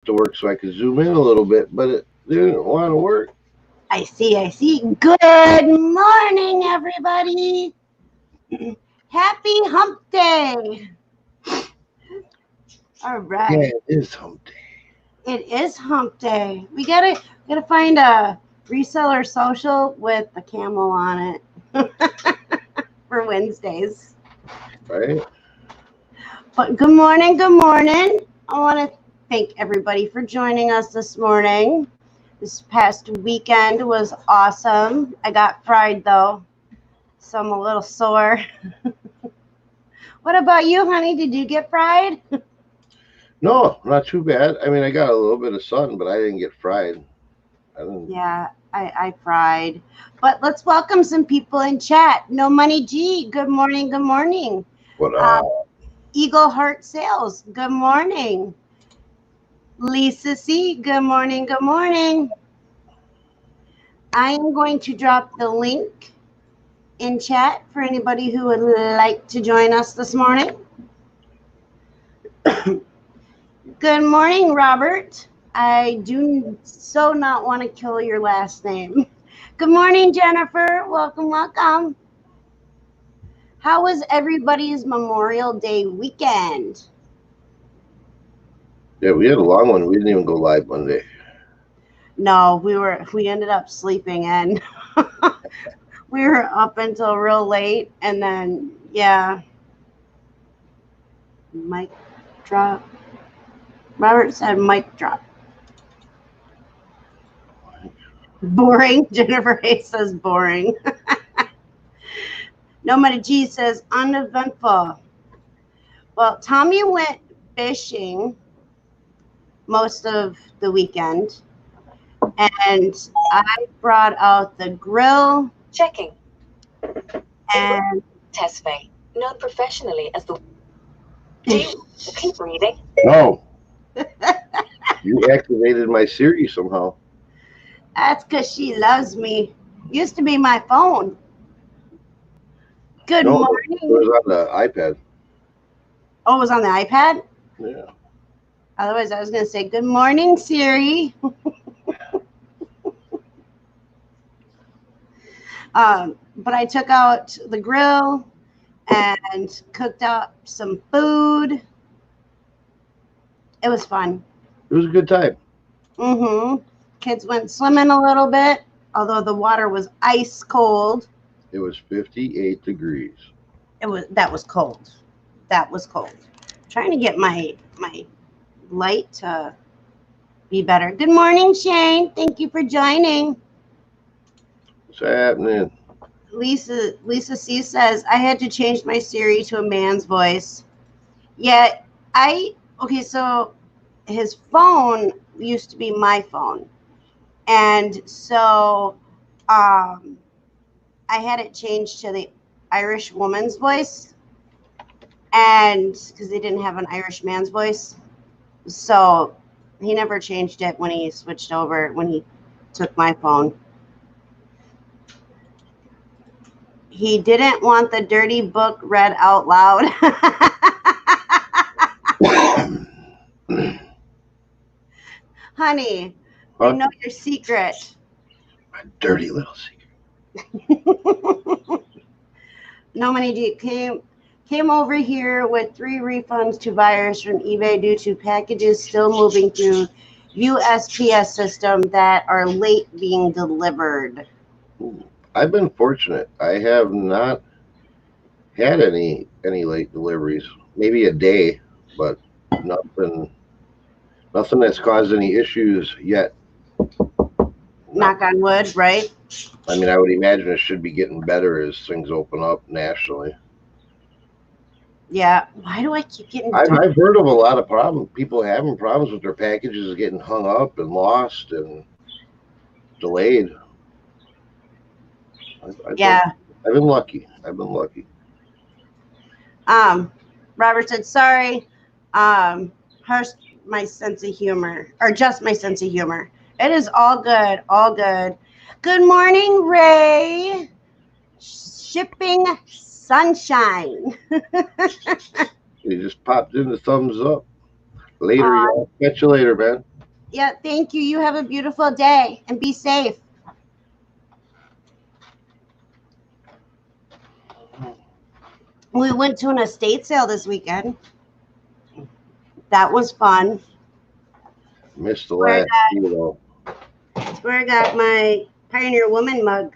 to work so I could zoom in a little bit, but it didn't want to work. I see. Good morning, everybody. Happy hump day. All right. Yeah, it is hump day. It is hump day. We gotta find a reseller social with a camel on it for Wednesdays. Right? But good morning. I want to thank everybody for joining us this morning. This past weekend was awesome. I got fried though, so I'm a little sore. What about you, honey? Did you get fried? No, not too bad. I mean, I got a little bit of sun, but I didn't get fried. Yeah, I fried. But let's welcome some people in chat. No Money G, good morning. What Eagle Heart Sales, good morning. Lisa C, good morning. I am going to drop the link in chat for anybody who would like to join us this morning. Good morning, Robert. I do so not want to kill your last name. Good morning, Jennifer. Welcome. How was everybody's Memorial Day weekend? Yeah, we had a long one. We didn't even go live Monday. No, we ended up sleeping in. We were up until real late, and then yeah. Mic drop. Robert said mic drop. Boring. Jennifer Hayes says boring. Nobody G says uneventful. Well, Tommy went fishing most of the weekend, and I brought out the grill. Checking. And Test Faye, known professionally as the... Do you keep reading? No. You activated my Siri somehow. That's because she loves me. Used to be my phone. Good morning. It was on the iPad. Oh, it was on the iPad? Yeah. Otherwise, I was going to say, good morning, Siri. But I took out the grill and cooked up some food. It was fun. It was a good time. Kids went swimming a little bit, although the water was ice cold. It was 58 degrees. That was cold. I'm trying to get my light to be better. Good morning, Shane. Thank you for joining. What's happening? Lisa C says, I had to change my Siri to a man's voice. Yeah, so his phone used to be my phone. And so I had it changed to the Irish woman's voice. And because they didn't have an Irish man's voice. So he never changed it when he switched over, when he took my phone. He didn't want the dirty book read out loud. Honey, I know your secret. My dirty little secret. No Money came over here with 3 refunds to buyers from eBay due to packages still moving through USPS system that are late being delivered. I've been fortunate. I have not had any late deliveries. Maybe a day, but nothing that's caused any issues yet. Knock on wood, right? I mean, I would imagine it should be getting better as things open up nationally. Yeah. Why do I keep getting... I've heard of a lot of problems. People having problems with their packages getting hung up and lost and delayed. I've been lucky. Robert said, sorry. Hurts my sense of humor, or just my sense of humor. It is all good. Good morning, Ray. Shipping sunshine. You just popped in the thumbs up. Later, y'all. Catch you later, man. Yeah, thank you. You have a beautiful day and be safe. We went to an estate sale this weekend. That was fun. Missed the Where I last few though. It's where I got my Pioneer Woman mug,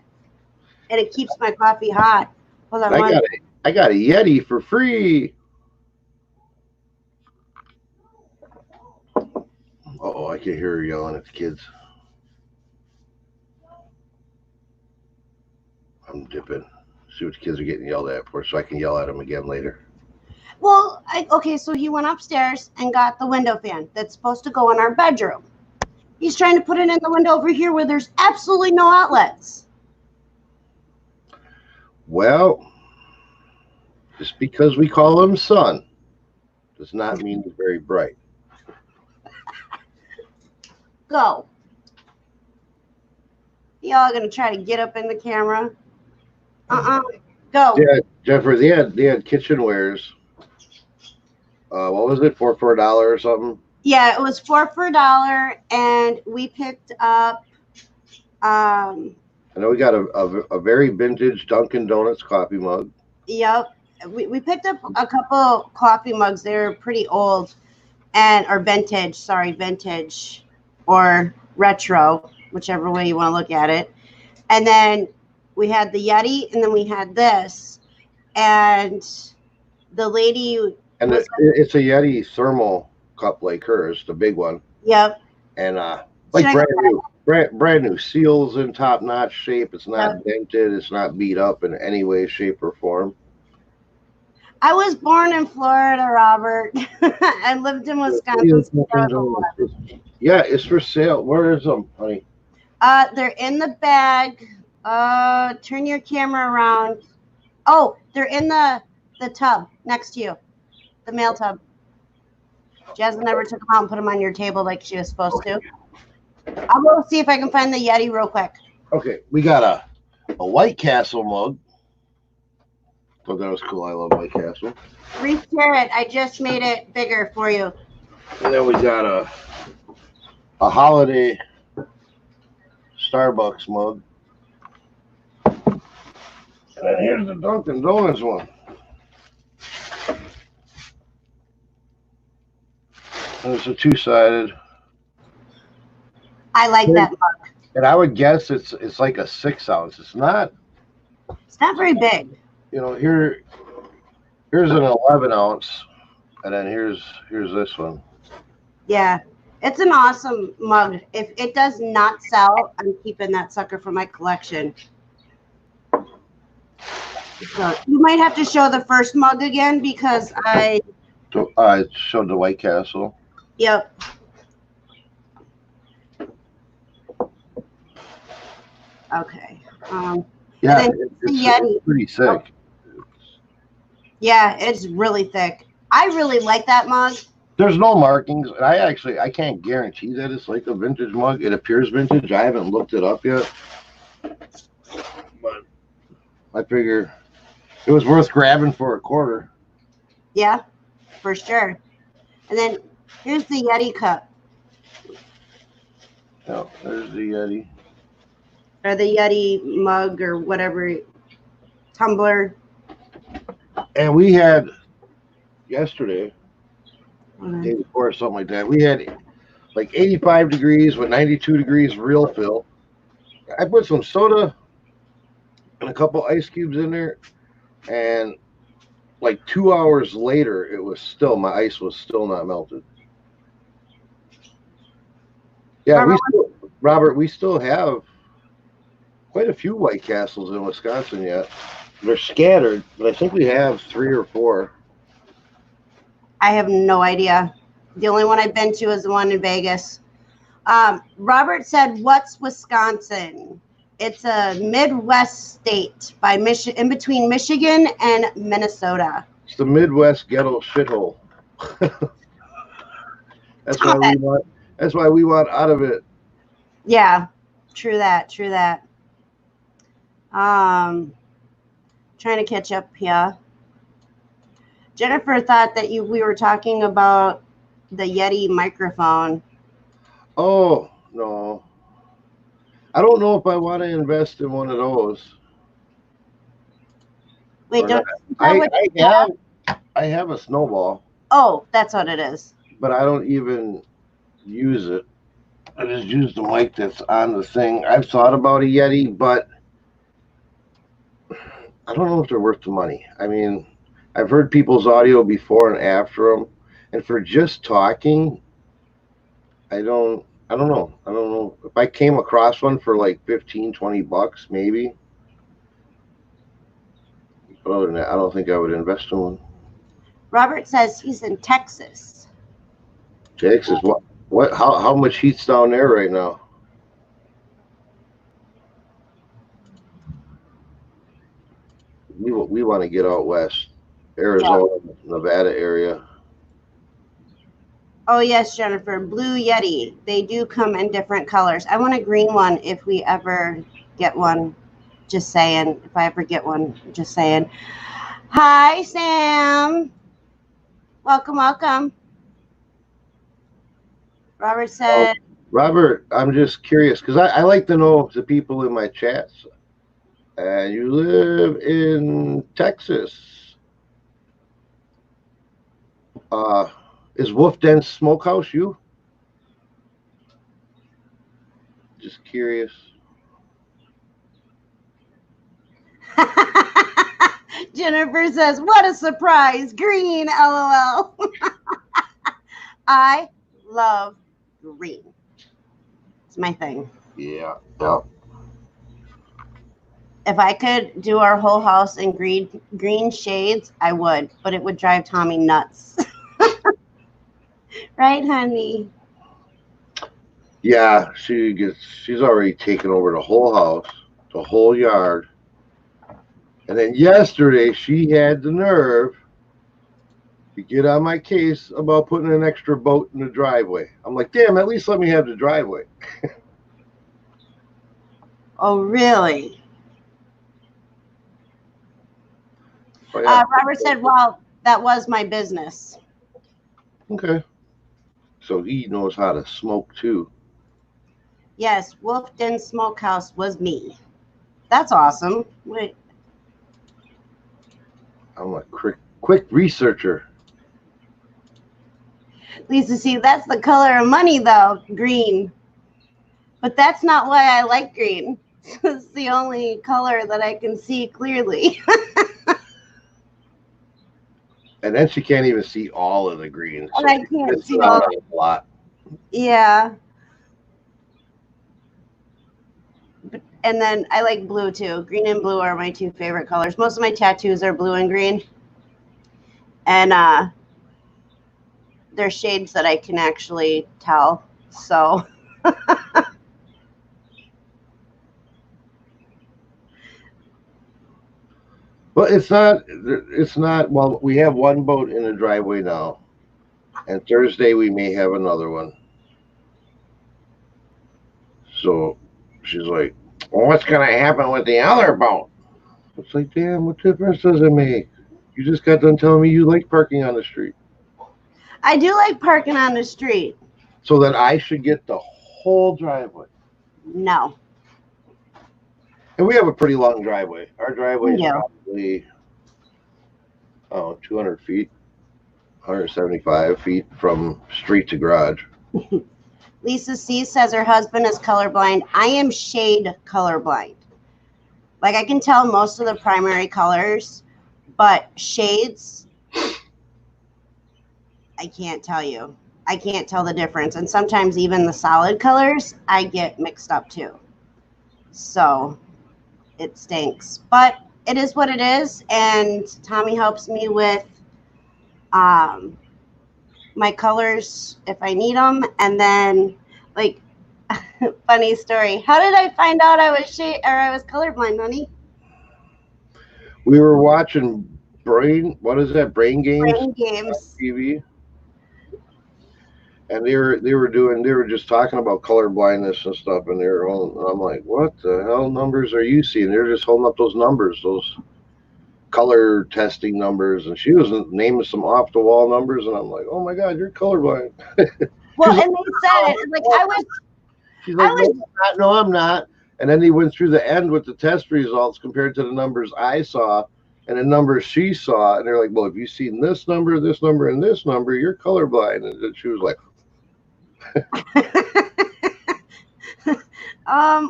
and it keeps my coffee hot. Hold on, I got a Yeti for free. Oh, I can hear her yelling at the kids. I'm dipping. See what the kids are getting yelled at for, so I can yell at them again later. Well, okay, so he went upstairs and got the window fan that's supposed to go in our bedroom. He's trying to put it in the window over here where there's absolutely no outlets. Well, just because we call him son does not mean he's very bright. Go. Y'all gonna try to get up in the camera? Go. Yeah, Jennifer, they had kitchenwares. What was it, for $4 or something? Yeah, it was $4 for $1, and we picked up. I know we got a very vintage Dunkin' Donuts coffee mug. Yep, we picked up a couple coffee mugs. They're pretty old, or vintage. Sorry, vintage or retro, whichever way you want to look at it. And then we had the Yeti, and then we had this, and the lady. And it's a Yeti thermal cup like hers, the big one. Yep. And brand new seals in top notch shape. It's not dented. It's not beat up in any way, shape, or form. I was born in Florida, Robert. I lived in Wisconsin. Yeah, it's for sale. Where is them, honey? They're in the bag. Turn your camera around. Oh, they're in the tub next to you, the mail tub. Jasmine never took them out and put them on your table like she was supposed to. I'll go see if I can find the Yeti real quick. Okay, we got a White Castle mug. Thought that was cool. I love White Castle. Reshare it. I just made it bigger for you. And then we got a holiday Starbucks mug. And then here's the Dunkin' Donuts one. And it's a two-sided. I like that mug. And I would guess it's like a 6 ounce. It's not very big. You know, here's an 11 ounce, and then here's this one. Yeah, it's an awesome mug. If it does not sell, I'm keeping that sucker for my collection. So you might have to show the first mug again because I showed the White Castle. Yep. Okay. Yeah, it's pretty thick. Yeah, it's really thick. I really like that mug. There's no markings, and I can't guarantee that it's like a vintage mug. It appears vintage. I haven't looked it up yet, but I figure it was worth grabbing for $0.25. Yeah, for sure. And then here's the Yeti cup. Oh, there's the Yeti. Or the Yeti mug or whatever, tumbler. And we had yesterday, day before, something like that. We had like 85 degrees with 92 degrees real fill. I put some soda and a couple ice cubes in there, and like 2 hours later, my ice was still not melted. Yeah, Robert, we still have quite a few White Castles in Wisconsin yet. They're scattered, but I think we have 3 or 4. I have no idea. The only one I've been to is the one in Vegas. Robert said, "What's Wisconsin?" It's a Midwest state in between Michigan and Minnesota. It's the Midwest ghetto shithole. That's why we want out of it. Yeah, true that. Trying to catch up here. Jennifer thought that we were talking about the Yeti microphone. Oh, no. I don't know if I want to invest in one of those Wait, or not. don't is that what you have? I have a snowball, Oh, that's what it is. but I don't even use it. I just use the mic that's on the thing. I've thought about a Yeti, but I don't know if they're worth the money. I mean, I've heard people's audio before and after them, and for just talking, I don't know. I don't know if I came across one for like 15, $20, maybe. But other than that, I don't think I would invest in one. Robert says he's in Texas. Texas, how much heat's down there right now? We want to get out west, Arizona, Nevada area. Oh yes, Jennifer, Blue Yeti. They do come in different colors. I want a green one if we ever get one. Just saying. If I ever get one, just saying. Hi, Sam. Welcome, welcome. Robert said, Robert, I'm just curious because I like to know the people in my chats. You live in Texas. Is Wolf Den Smokehouse you? Just curious. Jennifer says, what a surprise. Green, LOL. I love green. It's my thing. Yeah. If I could do our whole house in green shades, I would, but it would drive Tommy nuts. Right, honey? Yeah, she's already taken over the whole house, the whole yard. And then yesterday she had the nerve to get on my case about putting an extra boat in the driveway. I'm like, damn, at least let me have the driveway. Oh, really? Oh, yeah. Robert said, well, that was my business. Okay. So he knows how to smoke too. Yes, Wolf Den Smokehouse was me. That's awesome. Wait. I'm a quick researcher. Lisa, see, that's the color of money, though, green. But that's not why I like green. It's the only color that I can see clearly. And then she can't even see all of the green. And I can't see all. A lot. Yeah. And then I like blue too. Green and blue are my two favorite colors. Most of my tattoos are blue and green. And they're shades that I can actually tell. So Well, it's not well, we have one boat in the driveway now. And Thursday we may have another one. So she's like, well, what's gonna happen with the other boat? It's like, damn, what difference does it make? You just got done telling me you like parking on the street. I do like parking on the street. So that I should get the whole driveway. No. And we have a pretty long driveway. Our driveway is Yeah. probably 200 feet, 175 feet from street to garage. Lisa C says her husband is colorblind. I am shade colorblind. Like I can tell most of the primary colors, but shades, I can't tell you. I can't tell the difference. And sometimes even the solid colors, I get mixed up too. So it stinks. But it is what it is. And Tommy helps me with my colors if I need them. And then, like, funny story. How did I find out I was colorblind, honey? We were watching Brain Games? Brain games. TV. And they were just talking about color blindness and stuff, and I'm like, what the hell numbers are you seeing? They're just holding up those numbers, those color testing numbers, and she was naming some off the wall numbers, and I'm like, oh my god, you're colorblind. Well, She's and they said it like she's I like, no, was. I'm not. No, I'm not. And then he went through the end with the test results compared to the numbers I saw and the numbers she saw. And they're like, well, if you've seen this number, and this number, you're colorblind. And she was like,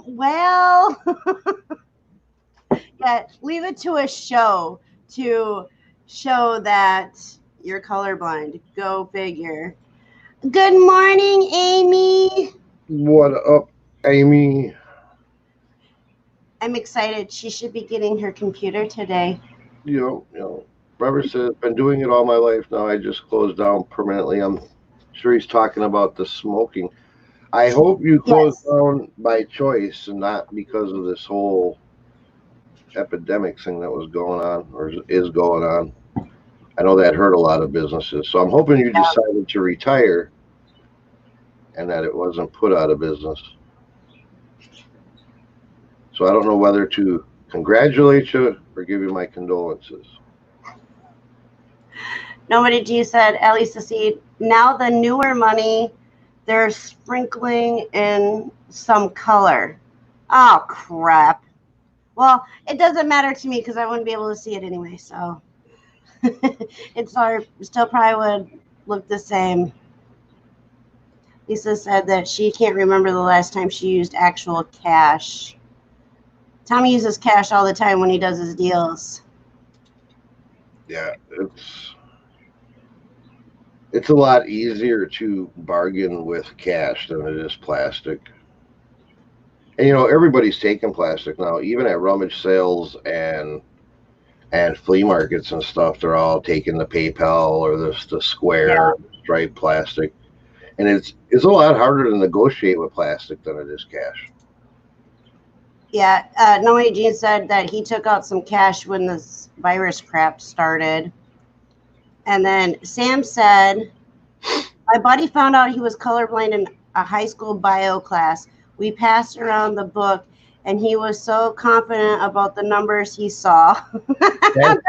Well, yeah, leave it to a show to show that you're colorblind. Go figure. Good morning, Amy. what up, Amy? I'm excited. She should be getting her computer today. Robert says, been doing it all my life now. I just closed down permanently. I'm sure he's talking about the smoking. I hope you close Yes. down by choice and not because of this whole epidemic thing that was going on or is going on. I know that hurt a lot of businesses. So I'm hoping you decided to retire and that it wasn't put out of business. So I don't know whether to congratulate you or give you my condolences. Nobody G said, at least the seed. Now the newer money, they're sprinkling in some color. Oh, crap. Well, it doesn't matter to me because I wouldn't be able to see it anyway. So still probably would look the same. Lisa said that she can't remember the last time she used actual cash. Tommy uses cash all the time when he does his deals. Yeah, it's a lot easier to bargain with cash than it is plastic. And everybody's taking plastic now, even at rummage sales and flea markets and stuff. They're all taking the PayPal or the square striped plastic, and it's a lot harder to negotiate with plastic than it is cash. Yeah, Noe Jean said that he took out some cash when this virus crap started. And then Sam said, my buddy found out he was colorblind in a high school bio class. We passed around the book, and he was so confident about the numbers he saw.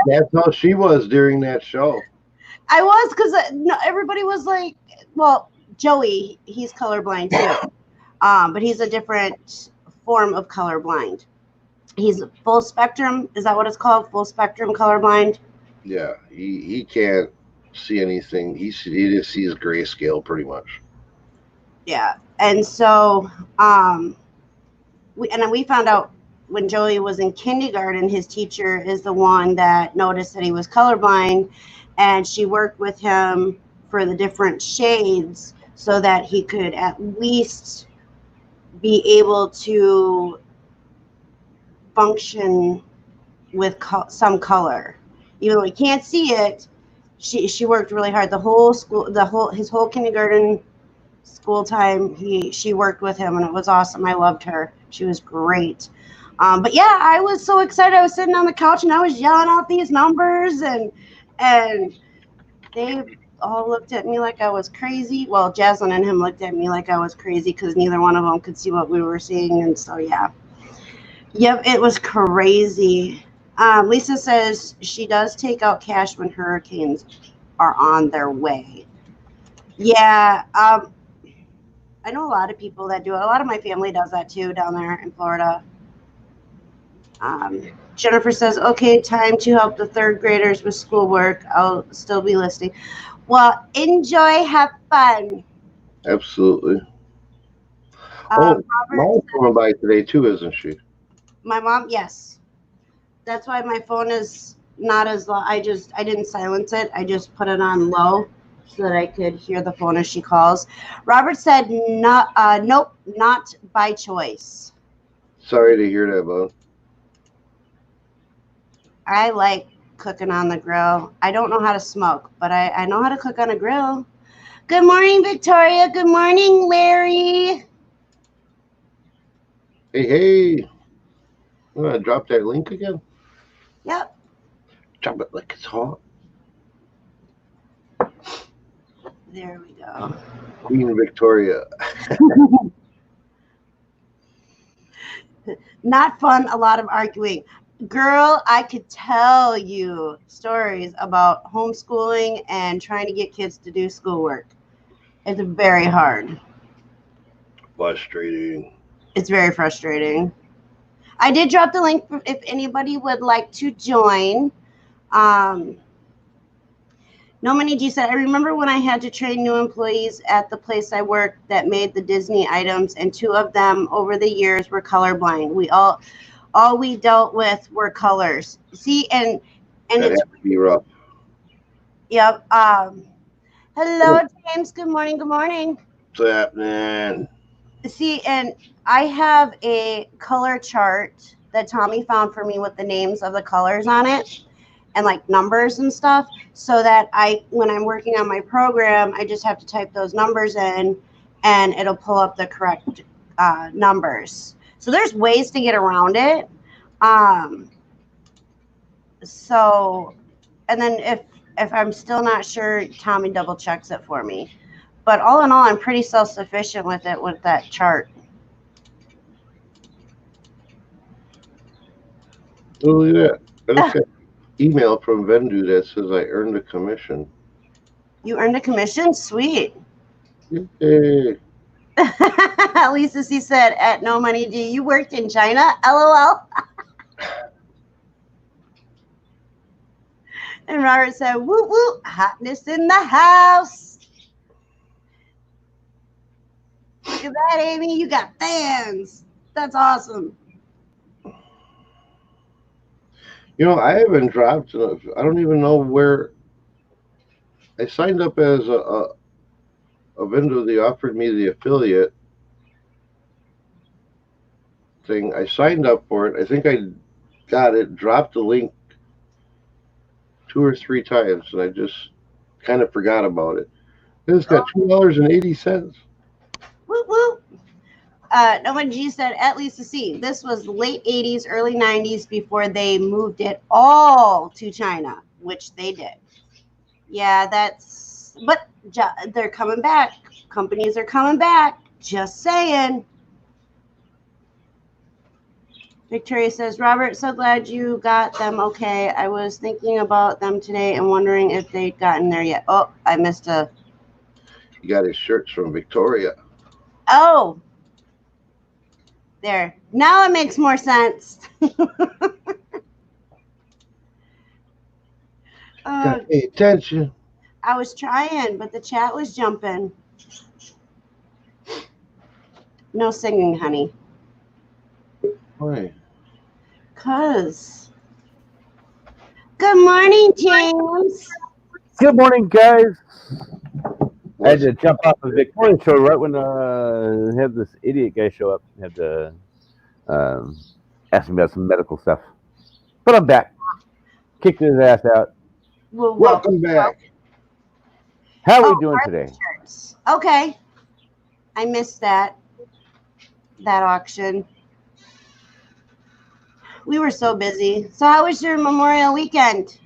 That's how she was during that show. I was, because everybody was like, well, Joey, he's colorblind too. But he's a different form of colorblind. He's full spectrum. Is that what it's called? Full spectrum colorblind? Yeah, he can't see anything. He just sees grayscale pretty much. Yeah. And so we found out when Joey was in kindergarten, his teacher is the one that noticed that he was colorblind, and she worked with him for the different shades so that he could at least be able to function with some color. Even though he can't see it, she worked really hard. His whole kindergarten school time, she worked with him, and it was awesome. I loved her. She was great. But yeah, I was so excited. I was sitting on the couch and I was yelling out these numbers, and they all looked at me like I was crazy. Well, Jaslyn and him looked at me like I was crazy because neither one of them could see what we were seeing. And so, yeah. Yep, it was crazy. Lisa says she does take out cash when hurricanes are on their way. Yeah, I know a lot of people that do it. A lot of my family does that too down there in Florida. Jennifer says, okay, time to help the third graders with schoolwork. I'll still be listening. Well, enjoy, have fun. Absolutely. Mom's coming by today too, isn't she? My mom, yes. That's why my phone is not as low. I didn't silence it. I just put it on low so that I could hear the phone as she calls. Robert said, nope, not by choice. Sorry to hear that, bud. I like cooking on the grill. I don't know how to smoke, but I know how to cook on a grill. Good morning, Victoria. Good morning, Larry. Hey. I'm going to drop that link again? Yep. Drop it like it's hot. There we go. Queen Victoria. Not fun, a lot of arguing. Girl, I could tell you stories about homeschooling and trying to get kids to do schoolwork. It's very hard. Frustrating. It's very frustrating. I did drop the link if anybody would like to join. No Money G said, I remember when I had to train new employees at the place I worked that made the Disney items, and 2 of them over the years were colorblind. We all we dealt with were colors. See, and That it's has to be rough. yep. Hello, James. Good morning. Good morning. What's happening? See, and I have a color chart that Tommy found for me with the names of the colors on it and like numbers and stuff, so that when I'm working on my program, I just have to type those numbers in and it'll pull up the correct numbers. So there's ways to get around it. So, and then if I'm still not sure, Tommy double checks it for me. But all in all, I'm pretty self-sufficient with it, with that chart. Oh, look at that. I just got an email from Vendu that says I earned a commission. You earned a commission? Sweet. Yay. Lisa C said, at No Money D, you worked in China? LOL. And Robert said, woo woo, hotness in the house. Look at that, Amy. You got fans. That's awesome. You know, I haven't dropped. I don't even know where. I signed up as a vendor. They offered me the affiliate thing. I signed up for it. I think I got it. Dropped the link 2 or 3 times, and I just kind of forgot about it. It's got $2.80. Woo woo. No One G said, at Lisa C, this was late 80s, early 90s before they moved it all to China, which they did. Yeah, but they're coming back. Companies are coming back. Just saying. Victoria says, Robert, so glad you got them okay. I was thinking about them today and wondering if they'd gotten there yet. Oh, I missed a... He got his shirts from Victoria. Oh. There. Now it makes more sense. Gotta pay attention. I was trying, but the chat was jumping. No singing, honey. Why? 'Cause. Good morning, James. Good morning, guys. I had to jump off of Victoria's show right when had this idiot guy show up. Had to ask him about some medical stuff. But I'm back. Kicked his ass out. Well, Welcome back. How are we doing today? Shirts. Okay. I missed that auction. We were so busy. So how was your Memorial weekend?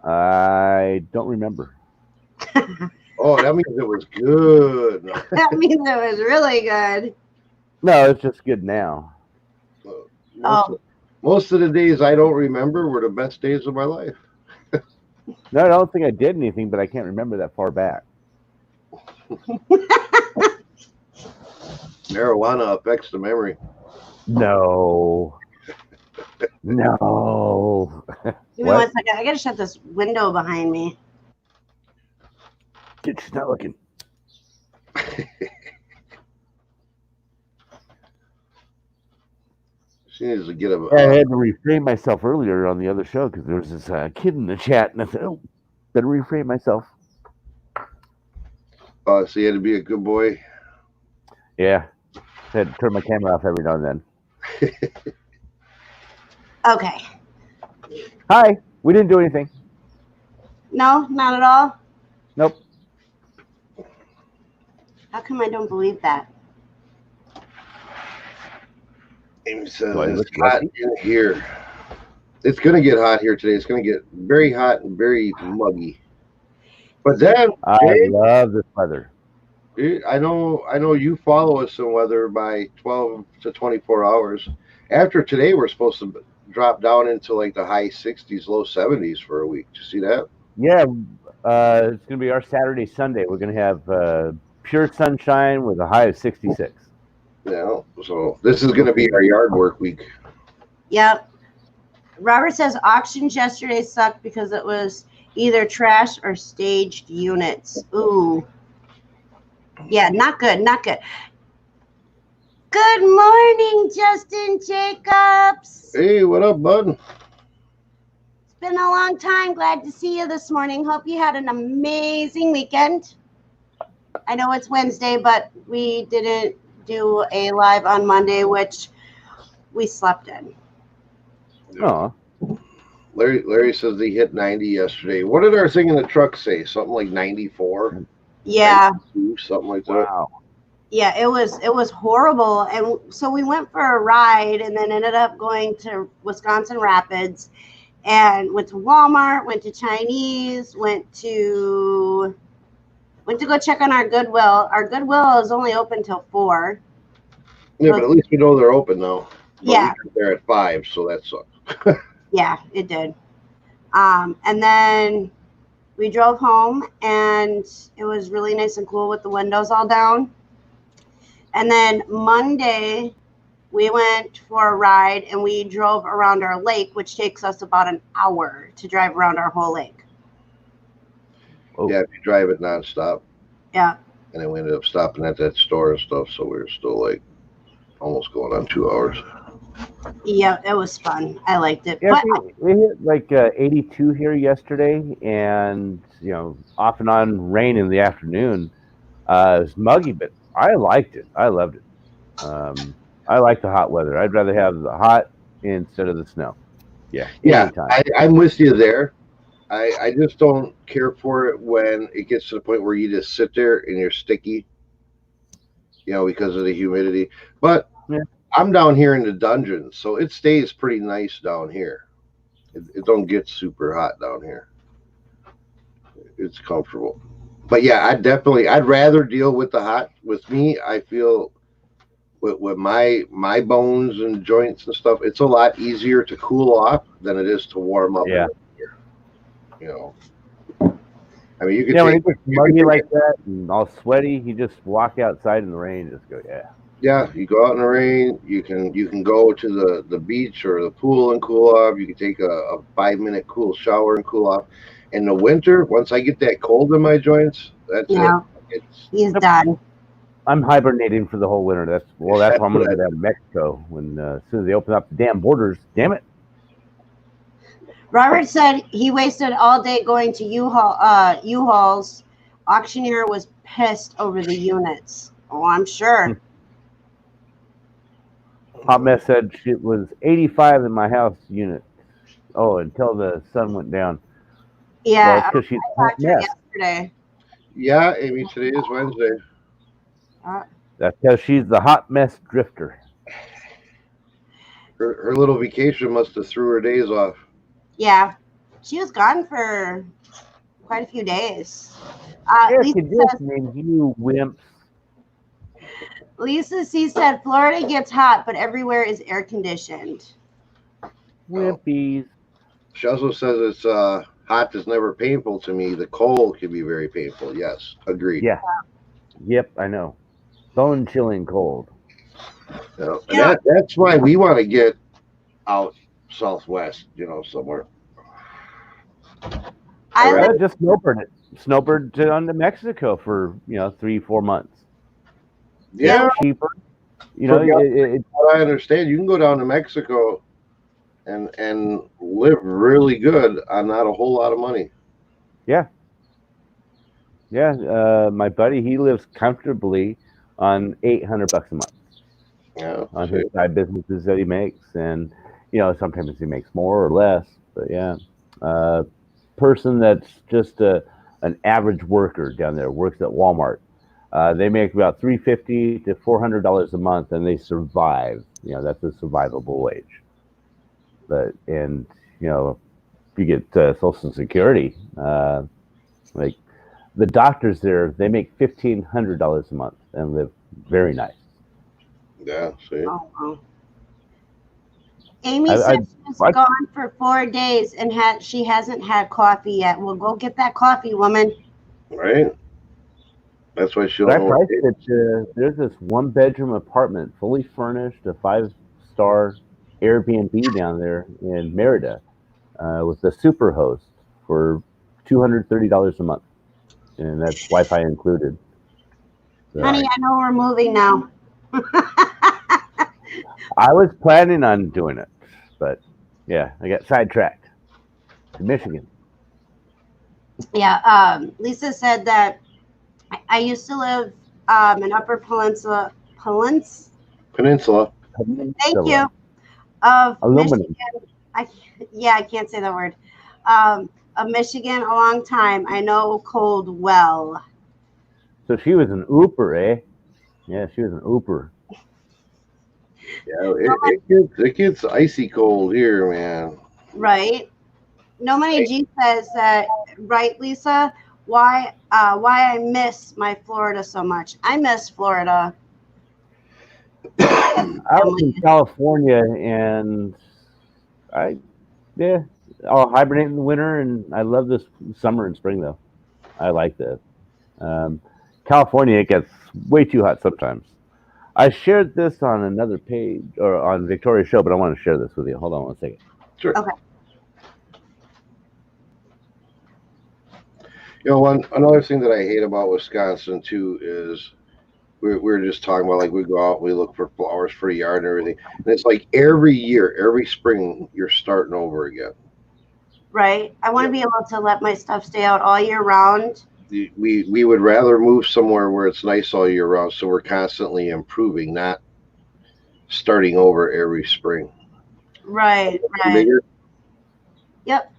I don't remember. Oh, that means it was good. That means it was really good. No, it's just good now. Most of the days I don't remember were the best days of my life. No, I don't think I did anything, but I can't remember that far back. Marijuana affects the memory. No. No. Give me 1 second. I gotta shut this window behind me. She's not looking. She needs to get a. I had to reframe myself earlier on the other show because there was this kid in the chat, and I said, "Oh, better reframe myself." So you had to be a good boy. Yeah, I had to turn my camera off every now and then. Okay. Hi. We didn't do anything. No, not at all. Nope. How come I don't believe that? Amy says it's hot in here. It's going to get hot here today. It's going to get very hot and very muggy. But then I love this weather. I know you follow us in weather by 12 to 24 hours. After today, we're supposed to drop down into like the high 60s, low 70s for a week. Did you see that? Yeah, it's going to be our Saturday, Sunday. We're going to have pure sunshine with a high of 66. Yeah. So this is going to be our yard work week. Yep. Robert says auctions yesterday sucked because it was either trash or staged units. Ooh. Yeah, not good. Not good. Good morning, Justin Jacobs. Hey, what up, bud? It's been a long time. Glad to see you this morning. Hope you had an amazing weekend. I know it's Wednesday, but we didn't do a live on Monday, which we slept in. Oh, Larry says they hit 90 yesterday. What did our thing in the truck say? Something like 94? Yeah. 92, something like that. wow. Yeah, it was horrible. And so we went for a ride and then ended up going to Wisconsin Rapids and went to Walmart, went to Chinese, went to go check on our Goodwill. Our Goodwill is only open till 4. Yeah, but at least we know they're open now. But Yeah. we got there at 5, so that sucks. Yeah, it did. And then we drove home and it was really nice and cool with the windows all down. And then Monday, we went for a ride and we drove around our lake, which takes us about an hour to drive around our whole lake. Oh. Yeah, if you drive it nonstop. Yeah. And then we ended up stopping at that store and stuff, so we were still like almost going on 2 hours. Yeah, it was fun. I liked it. Yeah, But we hit like 82 here yesterday, and off and on rain in the afternoon. It was muggy, but I liked it. I loved it. I like the hot weather. I'd rather have the hot instead of the snow. Yeah. Anytime. I'm with you there. I just don't care for it when it gets to the point where you just sit there and you're sticky, because of the humidity. But yeah. I'm down here in the dungeons, so it stays pretty nice down here. It don't get super hot down here. It's comfortable. But yeah, I'd rather deal with the hot. With me, I feel with my bones and joints and stuff, it's a lot easier to cool off than it is to warm up. Yeah. I mean, you could when it gets muggy like that and all sweaty, you just walk outside in the rain and just go, yeah. Yeah, you go out in the rain. You can go to the beach or the pool and cool off. You can take a 5-minute cool shower and cool off. In the winter, once I get that cold in my joints, that's it. He's done. I'm hibernating for the whole winter. That's why I'm going to go down to Mexico when as soon as they open up the damn borders. Damn it. Robert said he wasted all day going to U-Hauls. Auctioneer was pissed over the units. Oh, I'm sure. Hot Mess said it was 85 in my house unit. Oh, until the sun went down. Yeah, well, she's I talked to her yesterday. Yeah, Amy, today is Wednesday. That's because she's the hot mess drifter. Her little vacation must have threw her days off. Yeah, she was gone for quite a few days. You wimps. Lisa C said Florida gets hot, but everywhere is air conditioned. Wimpies. She also says it's hot is never painful to me. The cold can be very painful. Yes, agreed. Yeah. Yep, I know. Bone chilling cold. That's why we want to get out southwest, somewhere. I just snowbird on to Mexico for 3-4 months. Yeah, cheaper. What I understand, you can go down to Mexico and live really good on not a whole lot of money. Yeah. Yeah, my buddy, he lives comfortably on $800 a month. Yeah, on his side businesses that he makes, and sometimes he makes more or less, but yeah, person that's just an average worker down there, works at Walmart. They make about $350 to $400 a month, and they survive. That's a survivable wage. But if you get Social Security, like the doctors there, they make $1,500 a month and live very nice. Yeah, see. Oh. Amy said she's gone for 4 days and she hasn't had coffee yet. Well, go get that coffee, woman. Right. That's why she'll I know. priced it. There's this 1-bedroom apartment, fully furnished, a 5-star Airbnb down there in Merida, with a super host for $230 a month, and that's Wi-Fi included. So, Honey, I know we're moving now. I was planning on doing it, but yeah, I got sidetracked to Michigan. Yeah, Lisa said that I used to live in Upper Peninsula. Peninsula. Thank you. Of Aluminum. Michigan. I can't say that word. Of Michigan a long time. I know cold well. So she was an ooper, eh? Yeah, she was an ooper. Yeah, it gets icy cold here, man. Right. No Money G says that, right, Lisa? Why I miss my Florida so much. I miss Florida. I was in California, and I'll hibernate in the winter, and I love this summer and spring, though. I like that. California, it gets way too hot sometimes. I shared this on another page, or on Victoria's show, but I want to share this with you. Hold on one second. Sure. Okay. You know, another thing that I hate about Wisconsin too is we're just talking about, like, we go out, we look for flowers for a yard and everything, and it's like every year, every spring, you're starting over again. Right. I want to be able to let my stuff stay out all year round. We would rather move somewhere where it's nice all year round, so we're constantly improving, not starting over every spring. Right. Bigger? Yep.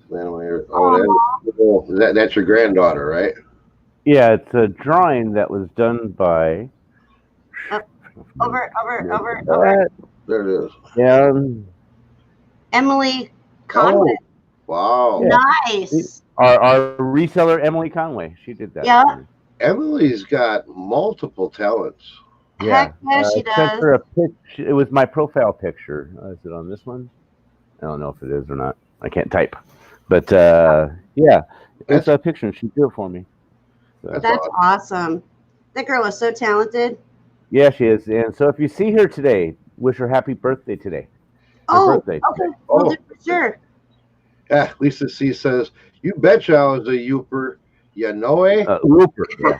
That's your granddaughter, right? Yeah, it's a drawing that was done by. Over. There it is. Yeah. Emily Conway. Oh, wow. Yeah. Nice. Our reseller, Emily Conway, she did that. Yeah. Emily's got multiple talents. Heck yeah, she does. Sent her a picture. It was my profile picture. Is it on this one? I don't know if it is or not. I can't type. But yeah, it's a picture, and she did it for me. So. That's awesome. That girl is so talented. Yeah, she is. And so if you see her today, wish her happy birthday today. Birthday. Okay. We'll do it for sure. Yeah, Lisa C says, "You betcha I was a youper. You know, eh? Whooper. Yeah.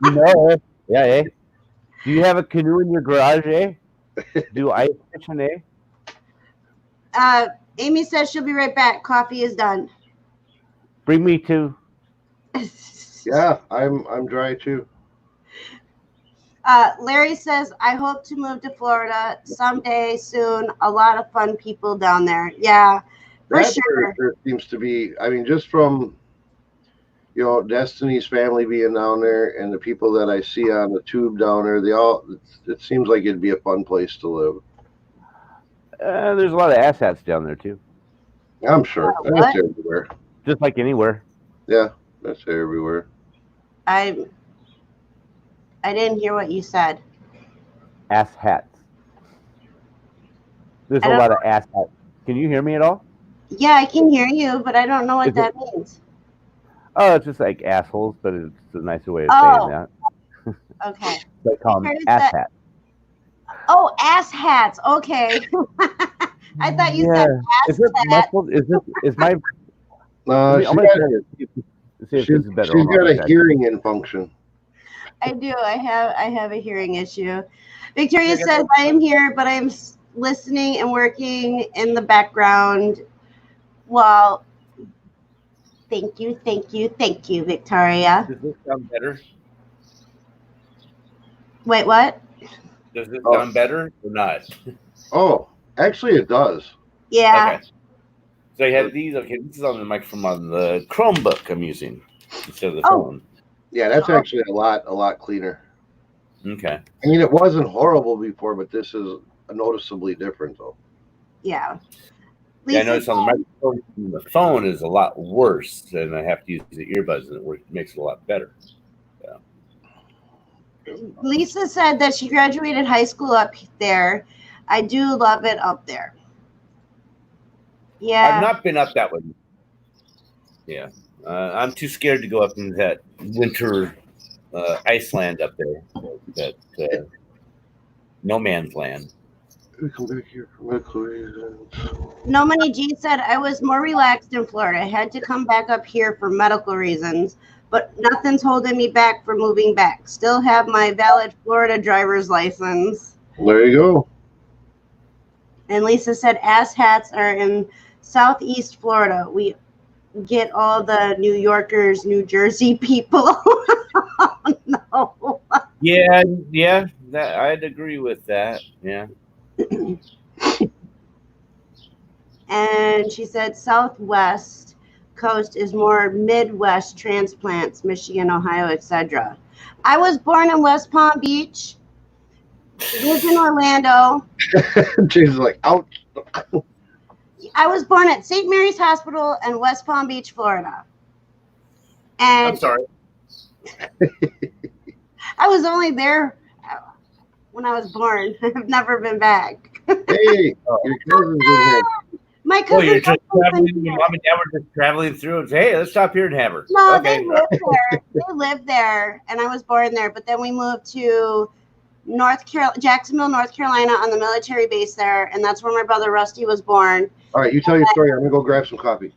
You know, eh? Yeah, eh? Do you have a canoe in your garage, eh? Do ice fishing, eh? Amy says she'll be right back. Coffee is done. Bring me to. Yeah, I'm dry too. Larry says, I hope to move to Florida someday soon. A lot of fun people down there. Yeah, for sure. There seems to be, I mean, just from, Destiny's family being down there and the people that I see on the tube down there, it seems like it'd be a fun place to live. There's a lot of asshats down there, too. I'm sure. That's everywhere. Just like anywhere. Yeah, that's everywhere. I didn't hear what you said. Ass hats. There's a lot of ass hats. Can you hear me at all? Yeah, I can hear you, but I don't know what that means. Oh, it's just like assholes, but it's a nicer way of saying that. Okay. They call them ass hats. Oh, ass hats. Okay. I thought you said ass hats. Is my... She's got a hearing function. I do. I have a hearing issue. Victoria says, I am here, but I'm listening and working in the background. Well, thank you, Victoria. Does this sound better? Wait, what? Does this sound better or not? Oh, actually it does. Yeah. Okay. So I have these. Okay, this is on the microphone on the Chromebook I'm using instead of the phone. Yeah, that's actually a lot cleaner. Okay. I mean, it wasn't horrible before, but this is noticeably different, though. Yeah. Yeah, I noticed on the microphone, the phone is a lot worse, and I have to use the earbuds, and it makes it a lot better. Yeah. Lisa said that she graduated high school up there. I do love it up there. Yeah. I've not been up that way. Yeah. I'm too scared to go up in that winter Iceland up there. That no man's land. Come back here for medical reasons. No Money G said I was more relaxed in Florida. I had to come back up here for medical reasons, but nothing's holding me back from moving back. Still have my valid Florida driver's license. There you go. And Lisa said ass hats are in Southeast Florida. We get all the New Yorkers, New Jersey people. Oh, no. Yeah, that I'd agree with that. Yeah. And she said Southwest coast is more Midwest transplants, Michigan, Ohio, etc. I was born in West Palm Beach, lived in Orlando. She's like, ouch. I was born at St. Mary's Hospital in West Palm Beach, Florida. And I'm sorry. I was only there when I was born. I've never been back. Hey, your cousin's in here. My Oh, cousin. you're just traveling. Your mom and dad were just traveling through and say, "Hey, let's stop here and have her." No, Okay. they lived there. They lived there, and I was born there. But then we moved to Jacksonville, North Carolina, on the military base there, and that's where my brother Rusty was born. All right, you tell your story. I'm gonna go grab some coffee.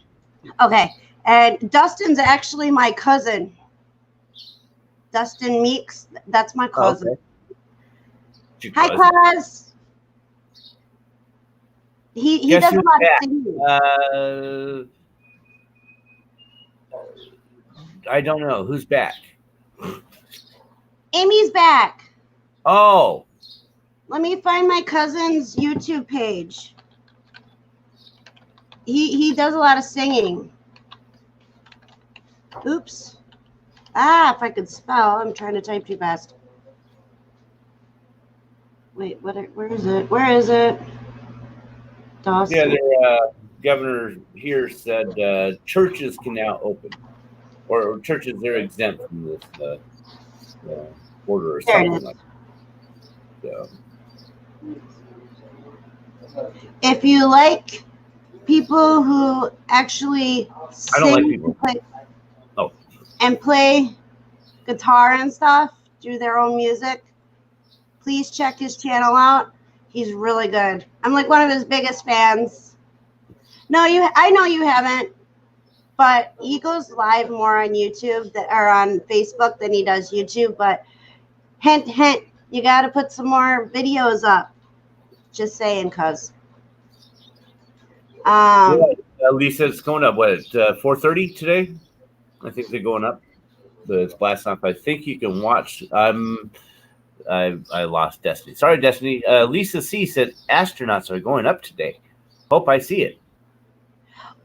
Okay, and Dustin's actually my cousin. Dustin Meeks, that's my cousin. Okay. Hi, cuz. He Guess does a who's lot back? of singing. I don't know who's back. Amy's back. Oh, Let me find my cousin's YouTube page. He does a lot of singing. Oops. If I could spell. I'm trying to type too fast. Wait, where is it? Where is it? Dawson. yeah. Their governor here said churches can now open, or churches they're exempt from this order or There it something is. like that. So, If you like people who actually I don't like sing people. and play guitar and stuff, do their own music, please check his channel out. He's really good. I'm like one of his biggest fans. No, I know you haven't, but he goes live more on YouTube or on Facebook than he does YouTube. But hint, hint, you got to put some more videos up. Just saying, cuz. Lisa, it's going up. What 4:30 today? I think they're going up. The blast off. I think you can watch. I lost Destiny. Sorry, Destiny. Lisa C said astronauts are going up today. Hope I see it.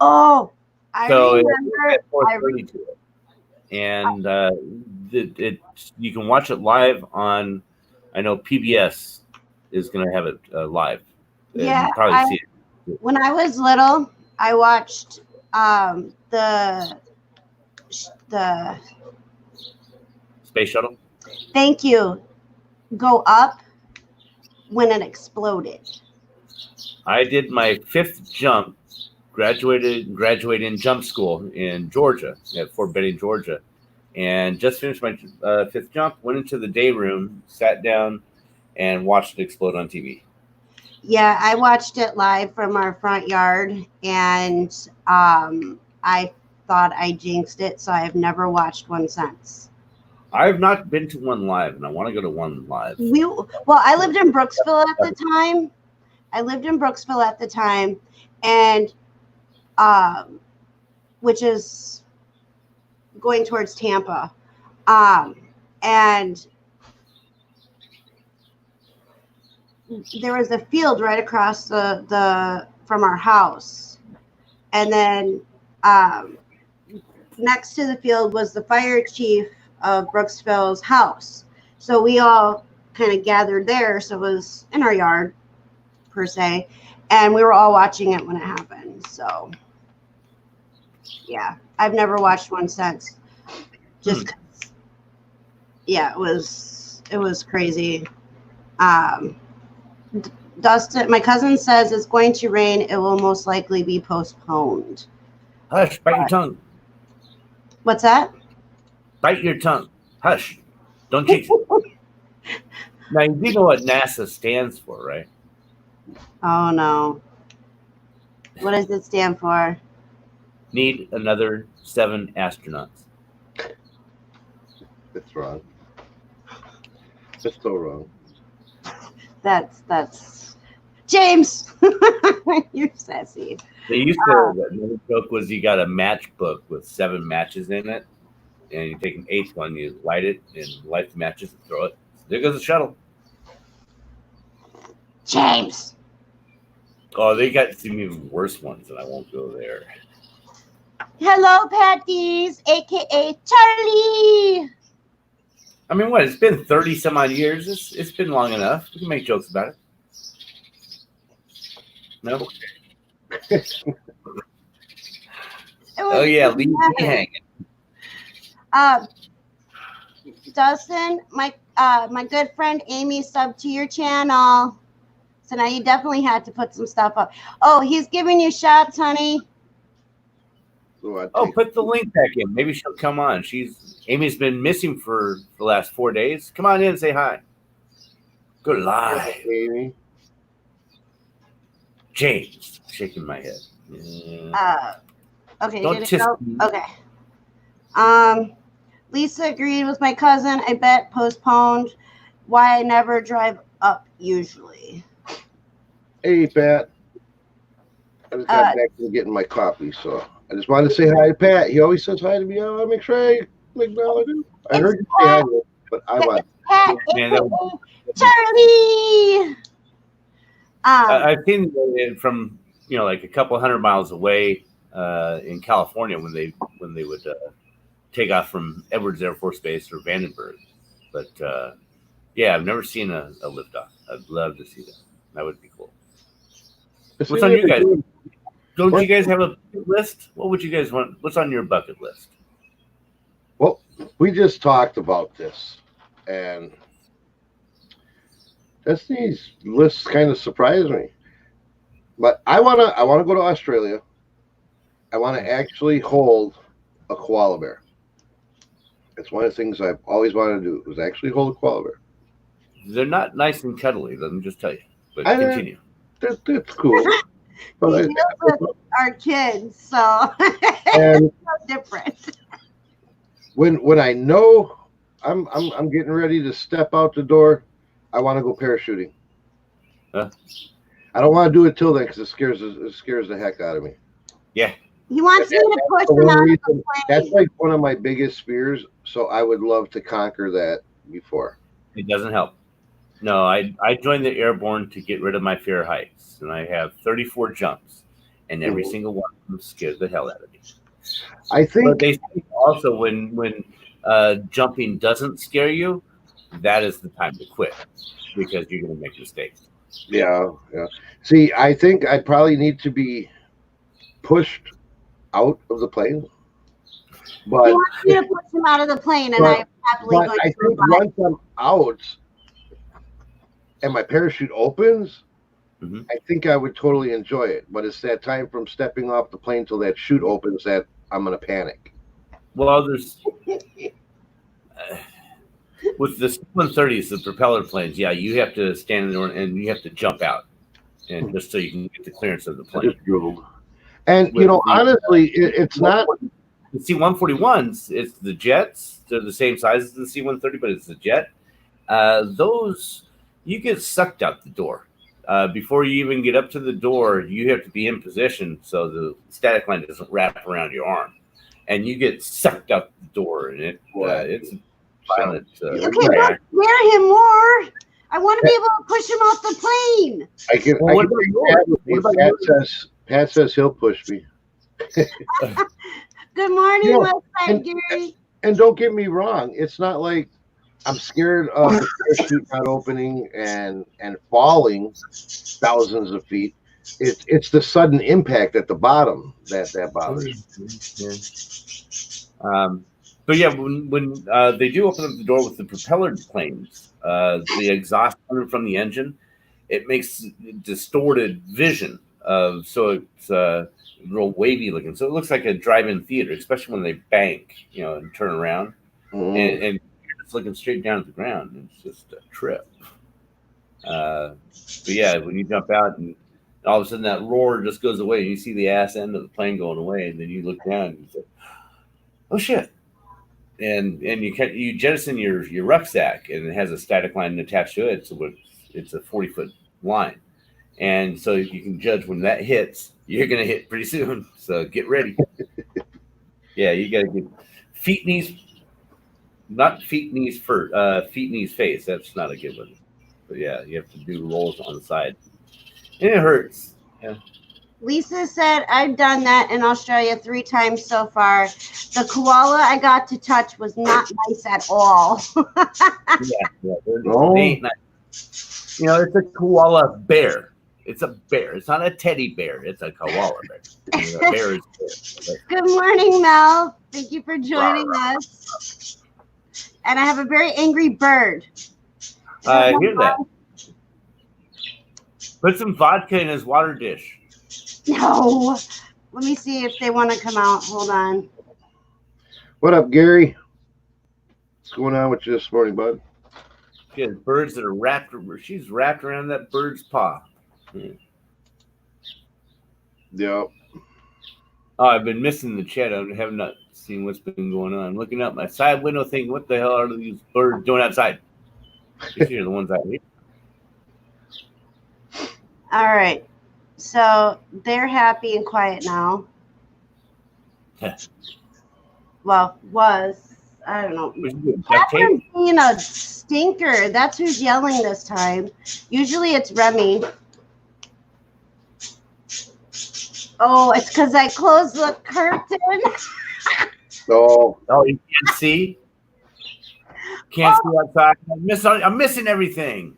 Oh, I So remember. it's at 4:30 today. And you can watch it live on. I know PBS is going to have it live. And Yeah, you probably see it. When I was little, I watched the Space shuttle. thank you go up when it exploded. I did my 5th jump, graduated in jump school in Georgia, at Fort Benning, Georgia, and just finished my 5th jump, went into the day room, sat down, and watched it explode on TV. Yeah, I watched it live from our front yard, and I thought I jinxed it, so I've never watched one since. I've not been to one live, and I want to go to one live. I lived in Brooksville at the time. And which is going towards Tampa. And there was a field right across the from our house. And then next to the field was the fire chief of Brooksville's house. So we all kind of gathered there. So it was in our yard, per se. And we were all watching it when it happened. So, yeah, I've never watched one since. Just 'cause, yeah, it was was crazy. Dustin, my cousin says it's going to rain. It will most likely be postponed. Hush, bite your tongue. What's that? Bite your tongue. Hush. Don't cheat. Now, you do know what NASA stands for, right? Oh, no. What does it stand for? Need another 7 astronauts. It's wrong. It's so wrong. That's James. You're sassy. They used to, the joke was you got a matchbook with 7 matches in it, and you take an 8th one, you light it, and light the matches and throw it. There goes the shuttle. James. Oh, they got some even worse ones, and I won't go there. Hello, Patties, a.k.a. Charlie. I mean, what? It's been 30 some odd years. It's been long enough. We can make jokes about it. No? Oh, yeah. Leave me hanging. Dustin, my good friend Amy subbed to your channel. So now you definitely had to put some stuff up. Oh, he's giving you shots, honey. Oh, put the link back in. Maybe she'll come on. Amy's been missing for the last 4 days. Come on in and say hi. Go live. Amy. James, shaking my head. Okay. Don't kiss me. Okay. Lisa agreed with my cousin. I bet postponed. Why I never drive up usually. Hey, Pat. I just got back from getting my coffee, so I just wanted to say hi to Pat. He always says hi to me. I want to make sure I acknowledge him. I heard you say hi to him, but I want Pat, Charlie. I've seen it from like a couple 100 miles away in California when they would take off from Edwards Air Force Base or Vandenberg. But yeah, I've never seen a liftoff. I'd love to see that. That would be cool. What's on you guys? Don't you guys have a bucket list? What would you guys want? What's on your bucket list? Well, we just talked about this, and these lists kind of surprise me. But I wanna go to Australia. I want to actually hold a koala bear. It's one of the things I've always wanted to do, is actually hold a koala bear. They're not nice and cuddly, let me just tell you. But continue. That's cool. But our kids, so and so different. When I know I'm getting ready to step out the door, I want to go parachuting. Huh? I don't want to do it till then because it scares the heck out of me. Yeah. He wants me to push him out of the plane. That's like one of my biggest fears. So I would love to conquer that before. It doesn't help. No, I joined the airborne to get rid of my fear of heights, and I have 34 jumps, and every single one of them scares the hell out of me. I think. But they say also when jumping doesn't scare you, that is the time to quit because you're going to make mistakes. Yeah. See, I think I probably need to be pushed out of the plane. But he wants me to push him out of the plane, and I'm happily going to. I think once I'm out and my parachute opens, I think I would totally enjoy it. But it's that time from stepping off the plane till that chute opens that I'm going to panic. Well, there's with the C-130s, the propeller planes. Yeah, you have to stand in the door and you have to jump out, and just so you can get the clearance of the plane. I just drooled. And honestly, it's not the C-141s. It's the jets. They're the same size as the C-130, but it's the jet. Those you get sucked out the door. Before you even get up to the door, you have to be in position so the static line doesn't wrap around your arm, and you get sucked out the door, and it's violent. Okay, don't scare him more. I want to be able to push him off the plane. Pat says he'll push me. Good morning, website Gary. And don't get me wrong, it's not like I'm scared of the parachute not opening and falling thousands of feet. It's the sudden impact at the bottom that bothers me. But yeah, when they do open up the door with the propeller planes, the exhaust coming from the engine, it makes distorted vision of so it's real wavy looking. So it looks like a drive-in theater, especially when they bank, and turn around, and it's looking straight down at the ground. It's just a trip. But yeah, when you jump out and all of a sudden that roar just goes away, and you see the ass end of the plane going away, and then you look down and you say, "Oh shit!" And you jettison your rucksack, and it has a static line attached to it, so it's a 40-foot line, and so you can judge when that hits. You're gonna hit pretty soon, so get ready. Yeah, you gotta get feet, knees, not feet, knees first. Feet, knees, face. That's not a good one. But yeah, you have to do rolls on the side, and it hurts. Yeah. Lisa said, I've done that in Australia 3 times so far. The koala I got to touch was not nice at all. Yeah. They ain't nice. It's a koala bear. It's a bear. It's not a teddy bear. It's a koala bear. A bear is bear. Good morning, Mel. Thank you for joining us. And I have a very angry bird. I hear that. Put some vodka in his water dish. No. Let me see if they want to come out. Hold on. What up, Gary? What's going on with you this morning, bud? She has birds that are wrapped. She's wrapped around that bird's paw. Yep. Oh, I've been missing the chat. I have not seen what's been going on. I'm looking out my side window thinking, what the hell are these birds doing outside? These are the ones I hate. All right. So they're happy and quiet now. Well, I don't know. Catherine's being a stinker. That's who's yelling this time. Usually it's Remy. Oh, it's because I closed the curtain. Oh, you can't see? Can't see outside. I'm missing everything.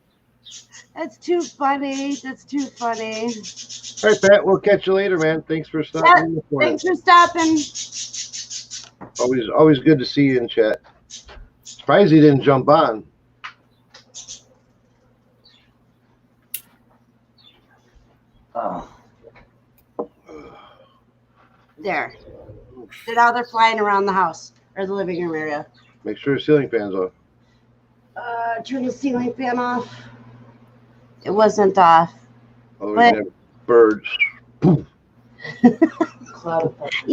That's too funny. That's too funny. All right, Pat. We'll catch you later, man. Thanks for stopping. Yeah, thanks for stopping. Always good to see you in chat. Surprised he didn't jump on. Oh. There. Now they're flying around the house or the living room area. Make sure the ceiling fan's off. Turn the ceiling fan off. It wasn't off. Oh, but... birds. You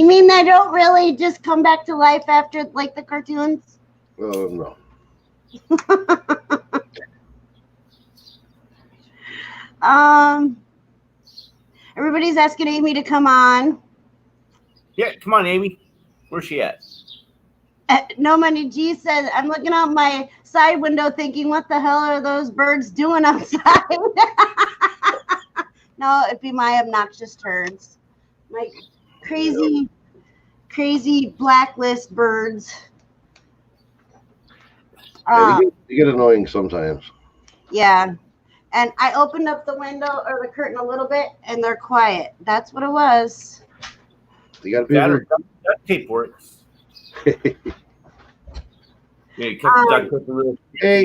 mean they don't really just come back to life after like the cartoons? Oh, no. Everybody's asking Amy to come on. Yeah, come on, Amy. Where's she at? No Money G says, I'm looking out my side window thinking, what the hell are those birds doing outside? No, it'd be my obnoxious turds. My crazy blacklist birds. Yeah, they get annoying sometimes. Yeah. And I opened up the window or the curtain a little bit, and they're quiet. That's what it was. You got to be duct tape works. Hey,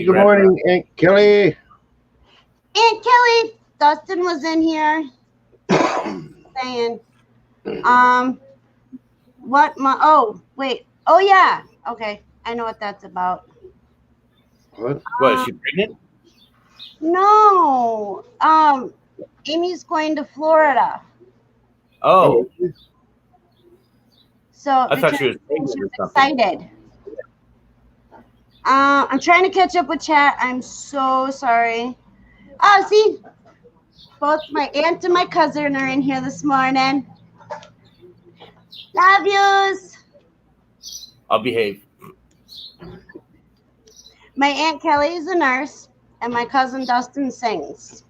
good morning, Aunt Kelly. Aunt Kelly, Dustin was in here saying, oh yeah, okay, I know what that's about. What? What, is she pregnant? No, Amy's going to Florida. Oh. So I thought she was excited. I'm trying to catch up with chat. I'm so sorry. Oh, see, both my aunt and my cousin are in here this morning. Love yous. I'll behave. My Aunt Kelly is a nurse, and my cousin Dustin sings.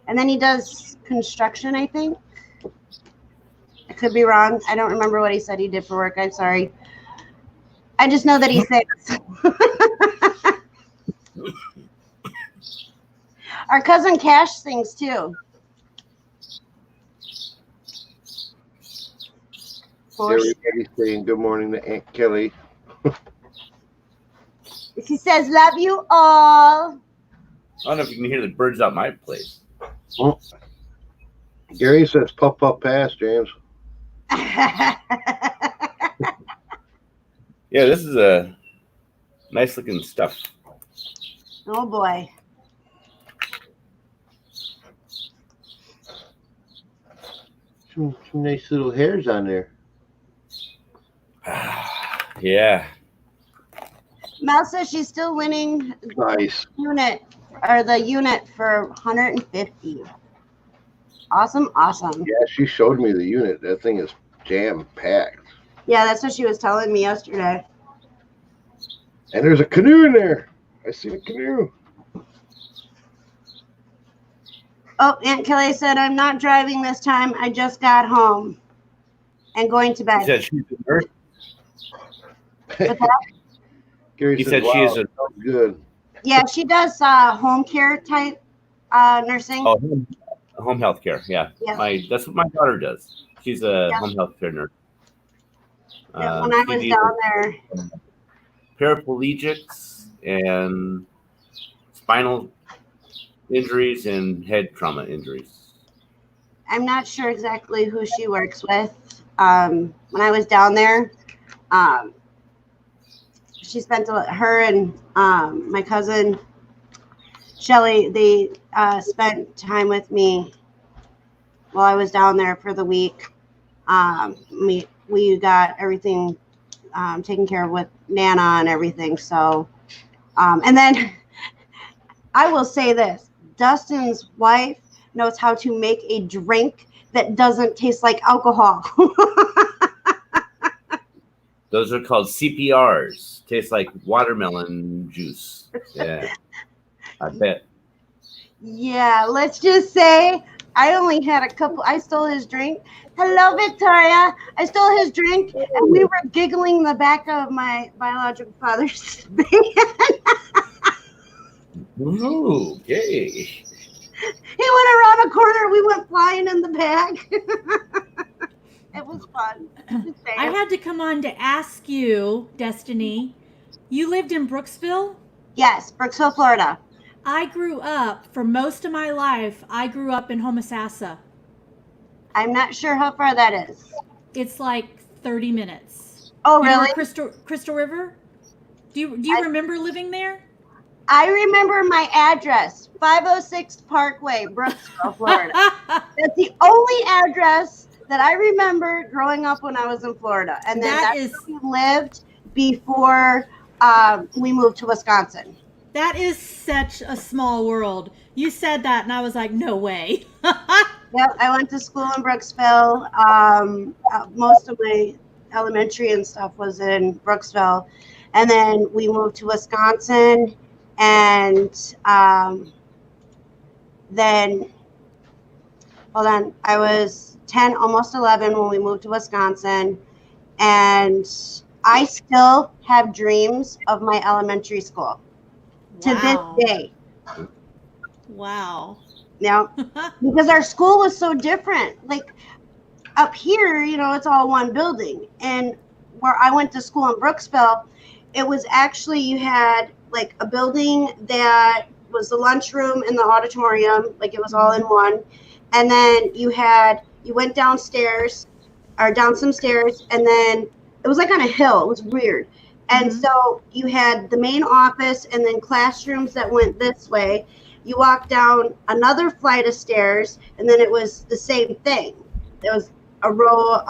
And then he does construction, I think. I could be wrong. I don't remember what he said he did for work. I'm sorry. I just know that he sings. Our cousin Cash sings too. Everybody's saying good morning to Aunt Kelly. She says, "Love you all." I don't know if you can hear the birds out my place. Gary says, "Puff puff pass, James." Yeah, this is a nice looking stuff. Oh boy. Some nice little hairs on there. Yeah. Mel says she's still winning Nice. the unit for 150. Awesome. Yeah, she showed me the unit. That thing is jam packed. Yeah, that's what she was telling me yesterday. And there's a canoe in there. I see the canoe. Oh, Aunt Kelly said, "I'm not driving this time. I just got home and going to He bed." said she's a nurse. What's that? Gary He says, said wow, she is a good. Yeah, she does home care type nursing. home health care. Yeah. Yeah. That's what my daughter does. She's a Yeah. home health care nurse. Yeah, when I was down there. Paraplegics and spinal injuries and head trauma injuries. I'm not sure exactly who she works with. When I was down there, she spent her and my cousin Shelly. They spent time with me while I was down there for the week. We got everything taken care of with Nana and everything. So, and then I will say this: Dustin's wife knows how to make a drink that doesn't taste like alcohol. Those are called CPRs. Tastes like watermelon juice. Yeah, I bet. Yeah, let's just say I only had a couple. I stole his drink. Hello, Victoria. I stole his drink, and we were giggling in the back of my biological father's van. Ooh, yay. He went around a corner. We went flying in the back. It was fun. I had to come on to ask you, Destiny. You lived in Brooksville? Yes, Brooksville, Florida. I grew up, for most of my life, I grew up in Homosassa. I'm not sure how far that is. It's like 30 minutes. Oh, You know really? Crystal River? Do you remember living there? I remember my address, 506 Parkway, Brooksville, Florida. That's the only address that I remember growing up when I was in Florida. And then that's where we lived before we moved to Wisconsin. That is such a small world. You said that, and I was like, no way. Yep, I went to school in Brooksville. Most of my elementary and stuff was in Brooksville. And then we moved to Wisconsin. And then, hold on, I was 10, almost 11 when we moved to Wisconsin. And I still have dreams of my elementary school to this day. Wow. Yeah, because our school was so different. Like up here, it's all one building. And where I went to school in Brooksville, it was actually, you had like a building that was the lunchroom and the auditorium, like it was all in one. And then you went downstairs or down some stairs, and then it was like on a hill. It was weird. And so you had the main office and then classrooms that went this way. You walked down another flight of stairs, and then it was the same thing. There was a row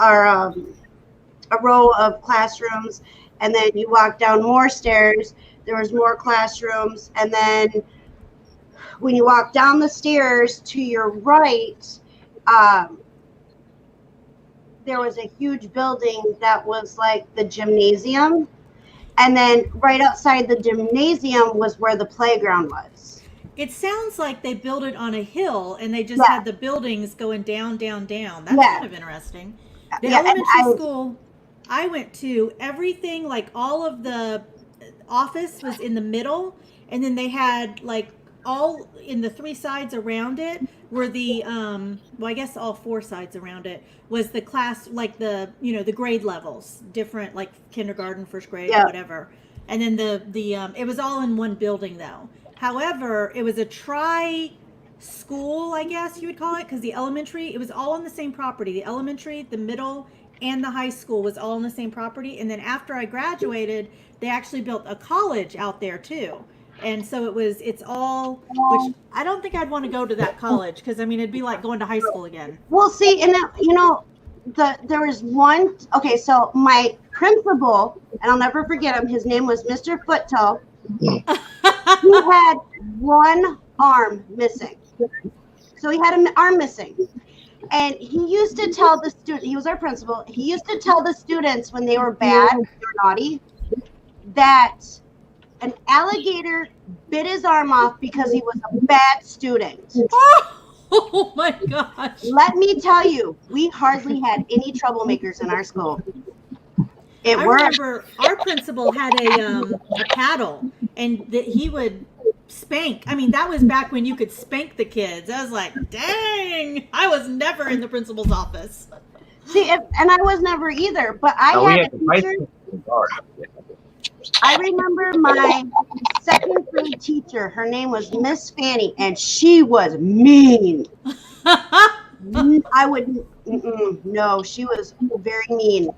of classrooms, and then you walk down more stairs. There was more classrooms, and then when you walk down the stairs to your right, there was a huge building that was like the gymnasium, and then right outside the gymnasium was where the playground was. It sounds like they built it on a hill, and they just had the buildings going down, down, down. That's kind of interesting. The elementary school I went to, everything, like all of the office was in the middle, and then they had like all in the 3 sides around it were the well, I guess all 4 sides around it was the class, like the the grade levels, different, like kindergarten, first grade, whatever. And then the it was all in one building though. However, it was a school, I guess you would call it, because the elementary, it was all on the same property. The elementary, the middle, and the high school was all on the same property. And then after I graduated, they actually built a college out there too. And so it's all, which I don't think I'd want to go to that college, because I mean, it'd be like going to high school again. Well, see, and there was one, okay, so my principal, and I'll never forget him, his name was Mr. Foottoe. He had one arm missing. So he had an arm missing. And he used to tell the student, he was our principal, he used to tell the students when they were bad, they were naughty, that an alligator bit his arm off because he was a bad student. Oh my gosh. Let me tell you, we hardly had any troublemakers in our school. I remember our principal had a paddle, and that he would spank. I mean, that was back when you could spank the kids. I was like, dang, I was never in the principal's office. See, and I was never either, but I had a teacher. I remember my second grade teacher. Her name was Miss Fanny, and she was mean. No, she was very mean.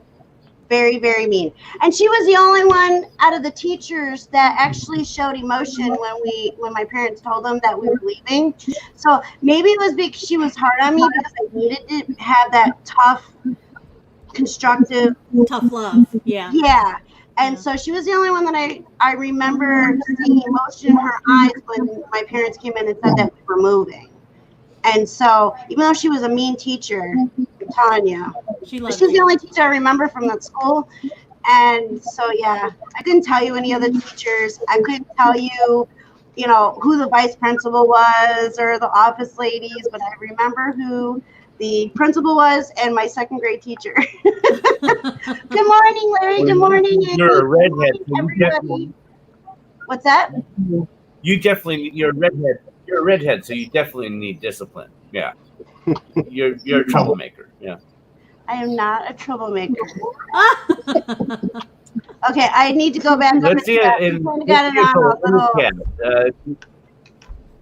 Very, very mean. And she was the only one out of the teachers that actually showed emotion when my parents told them that we were leaving. So maybe it was because she was hard on me, because I needed to have that tough, constructive, tough love. Yeah. Yeah. And so she was the only one that I remember seeing emotion in her eyes when my parents came in and said that we were moving. And so even though she was a mean teacher, I'm telling you, she was the only teacher I remember from that school. And so, yeah, I couldn't tell you any other teachers. I couldn't tell you, who the vice principal was or the office ladies, but I remember who the principal was and my second grade teacher. Good morning, Larry. Good morning. You're a redhead. Everybody. What's that? You're a redhead. You're a redhead, so you definitely need discipline. Yeah. You're a troublemaker. Yeah. I am not a troublemaker. Okay, I need to go back. Let's see it.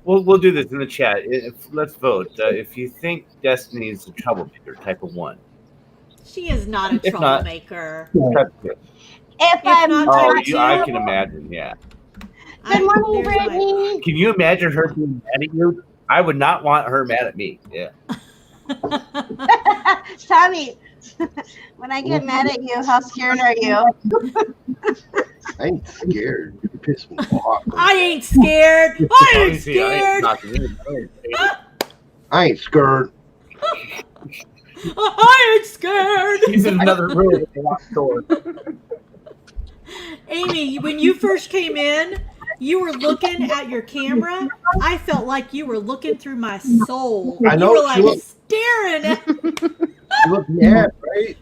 We'll do this in the chat. Let's vote. If you think Destiny is a troublemaker, type of 1. She is not a troublemaker. I can imagine. Yeah. Good morning, Brittany. Can you imagine her being mad at you? I would not want her mad at me. Yeah. Tommy, when I get mad at you, how scared are you? I ain't scared. You piss me off. I ain't scared. I ain't scared. I ain't scared. I ain't scared. He's in another room with a locked door. Amy, when you first came in, you were looking at your camera. I felt like you were looking through my soul. I know. You were like staring at me. You look mad, right?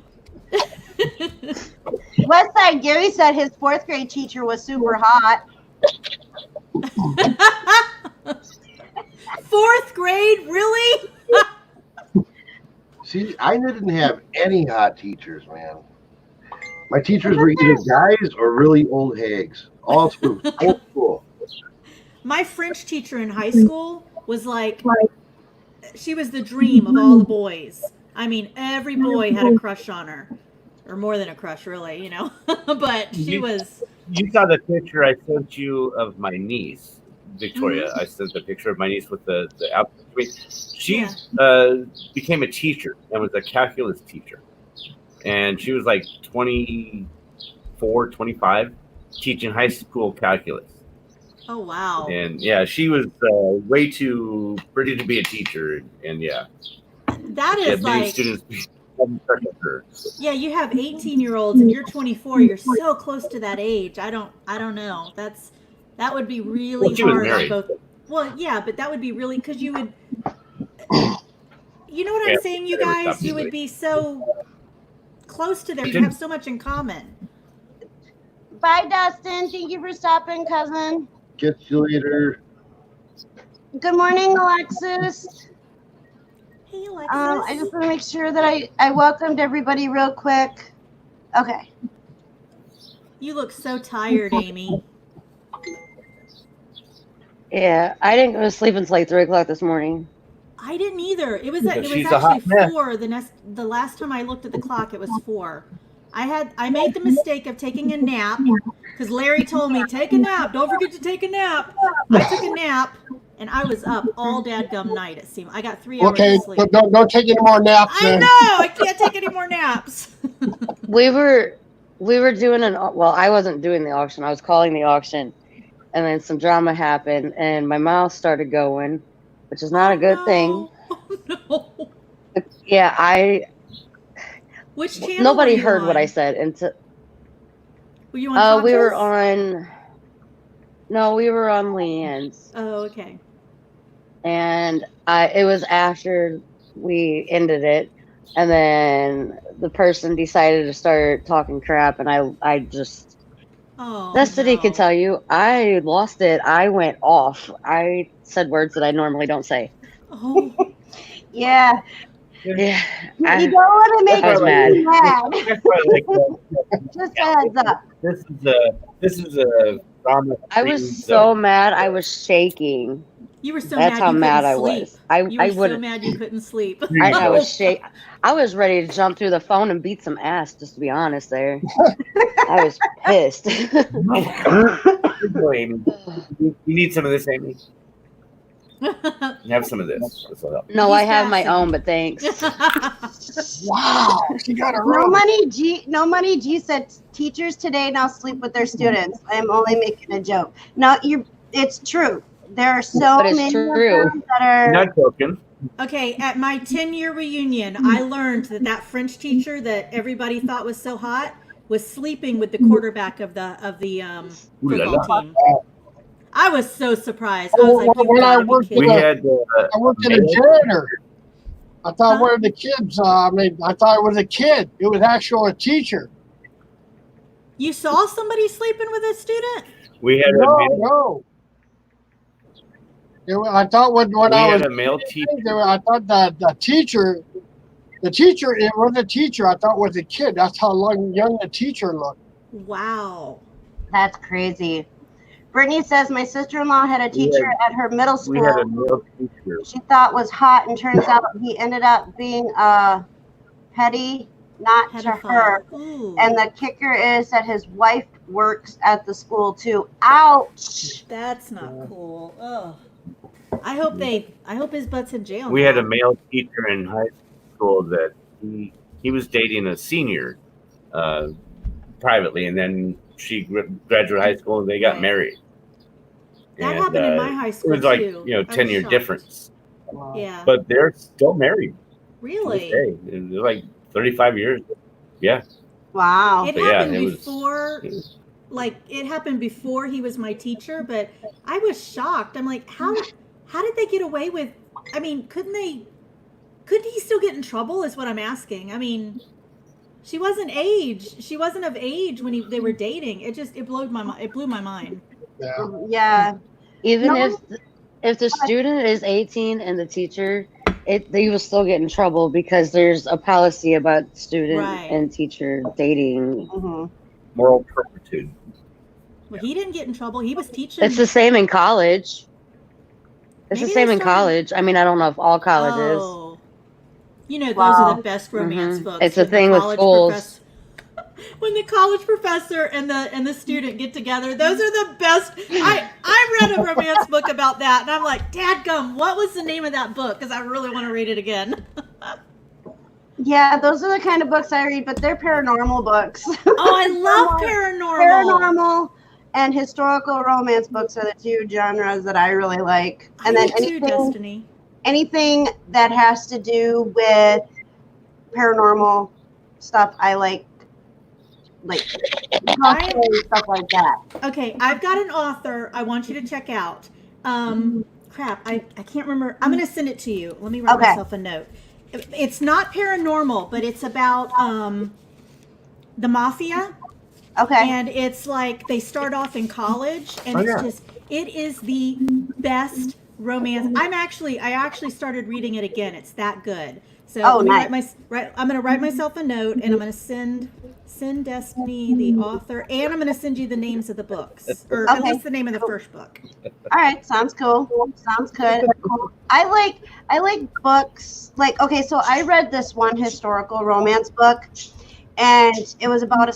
Westside Gary said his 4th grade teacher was super hot. 4th grade? Really? See, I didn't have any hot teachers, man. My teachers were either guys or really old hags. All through old school. My French teacher in high school was like, she was the dream of all the boys. I mean, every boy had a crush on her. Or more than a crush, really, But she was... You saw the picture I sent you of my niece, Victoria. Mm-hmm. I sent the picture of my niece with the outfit. She became a teacher and was a calculus teacher. And she was like 24, 25, teaching high school calculus. Oh, wow. And, yeah, she was way too pretty to be a teacher. And, yeah. That is like... students... Yeah, you have 18-year-olds and you're 24. You're so close to that age. I don't know. That would be really hard on both. Well, yeah, but that would be really, because you would, you know what I'm saying, you guys? You would be so close to them. You have so much in common. Bye, Dustin. Thank you for stopping, cousin. Get you later. Good morning, Alexis. Hey, Alexis. I just want to make sure that I welcomed everybody real quick. Okay. You look so tired, Amy. Yeah, I didn't go to sleep until like 3 o'clock this morning. I didn't either. It was She's a hot actually mess. 4. The last time I looked at the clock, it was 4. I made the mistake of taking a nap because Larry told me take a nap. Don't forget to take a nap. I took a nap and I was up all dadgum night. It seemed I got 3 hours of sleep. Don't take any more naps. I know I can't take any more naps. We were doing I wasn't doing the auction. I was calling the auction, and then some drama happened, and my mouse started going, which is not a good thing. Oh, no. Yeah, Which channel? nobody were you heard on? what I said, and Were you on? we were Fox's? we were on Leanne's, Oh, okay. and it was after we ended it, and then the person decided to start talking crap, and I just. Oh, Destiny no. can tell you, I lost it. I went off. I said words that I normally don't say. Oh, Yeah. Yeah, You don't want to make I was me mad. That's why I like that. Just a heads up. This is a drama. I was so mad. I was shaking. you were so That's mad how you mad couldn't I sleep. was. I You were would. so mad you couldn't sleep. I was shake. I was ready to jump through the phone and beat some ass. Just to be honest, there. I was pissed. Amy. You need some of this, Amy. Have some of this. This will help. No, He's I have my fasting. own, but thanks. Wow, she got a No room. money G said teachers today now sleep with their students. I am only making a joke. No, it's true. There are so But it's many true. of them that are Not joking. Okay, at my 10-year reunion, I learned that French teacher that everybody thought was so hot was sleeping with the quarterback of the Ooh la football la. team. I was so surprised. I was like, "You When I gotta be worked kidding We me." had I worked in a janitor. I thought one of the kids. I thought it was a kid. It was actually a teacher. You saw somebody sleeping with a student? we had No. I thought when I was a male teacher. I thought that the teacher, it was a teacher. I thought was a kid. That's how young the teacher looked. Wow. That's crazy. Brittany says my sister-in-law had a teacher at her middle We had a school male teacher. she thought was hot, and turns out he ended up being petty, not to her. Ooh. And the kicker is that his wife works at the school too. Ouch. That's not cool. Ugh. I hope his butt's in jail. We now. had a male teacher in high school that he was dating a senior privately, and then she graduated high school and they got Right. married. That And, happened in my high It school was like, too. I was 10-year shocked. difference. Yeah. But they're still married. Really? They're like 35 years. Yeah. Wow. It But yeah, happened it was- before. It happened before he was my teacher, but I was shocked. I'm like, how did they get away with? I mean, couldn't he still get in trouble? Is what I'm asking. I mean, she wasn't of age when they were dating. It blew my mind. Yeah. Yeah. Even No. if the student is 18 and the teacher, they will still get in trouble because there's a policy about student Right. and teacher dating. hmm Moral turpitude. Well, he didn't get in trouble. He was teaching. It's the same in college. It's Maybe the same they in started- college. I mean, I don't know if all colleges. Oh. You know, those Wow. are the best romance Mhm. books. It's a when the thing with college schools. When the college professor and the student get together, those are the best. I read a romance book about that, and I'm like, dadgum, what was the name of that book? Because I really want to read it again. Yeah, those are the kind of books I read, but they're paranormal books. Oh, I love paranormal. Paranormal and historical romance books are the two genres that I really like. And I then do too, Destiny. anything that has to do with paranormal stuff, I like cosplay and stuff like that. Okay, I've got an author I want you to check out. Crap, I can't remember. I'm going to send it to you. Let me write Okay. myself a note. It's not paranormal, but it's about the mafia. Okay. And it's like they start off in college, and Oh, it's yeah. just, it is the best romance. I actually started reading it again. It's that good. So Oh, let me nice. I'm going to write myself a note, and I'm going to send Destiny the author, and I'm going to send you the names of the books, or at Okay. least the name of the first book. All right, sounds cool. Sounds good. I like books. Like, okay, so I read this one historical romance book, and it was about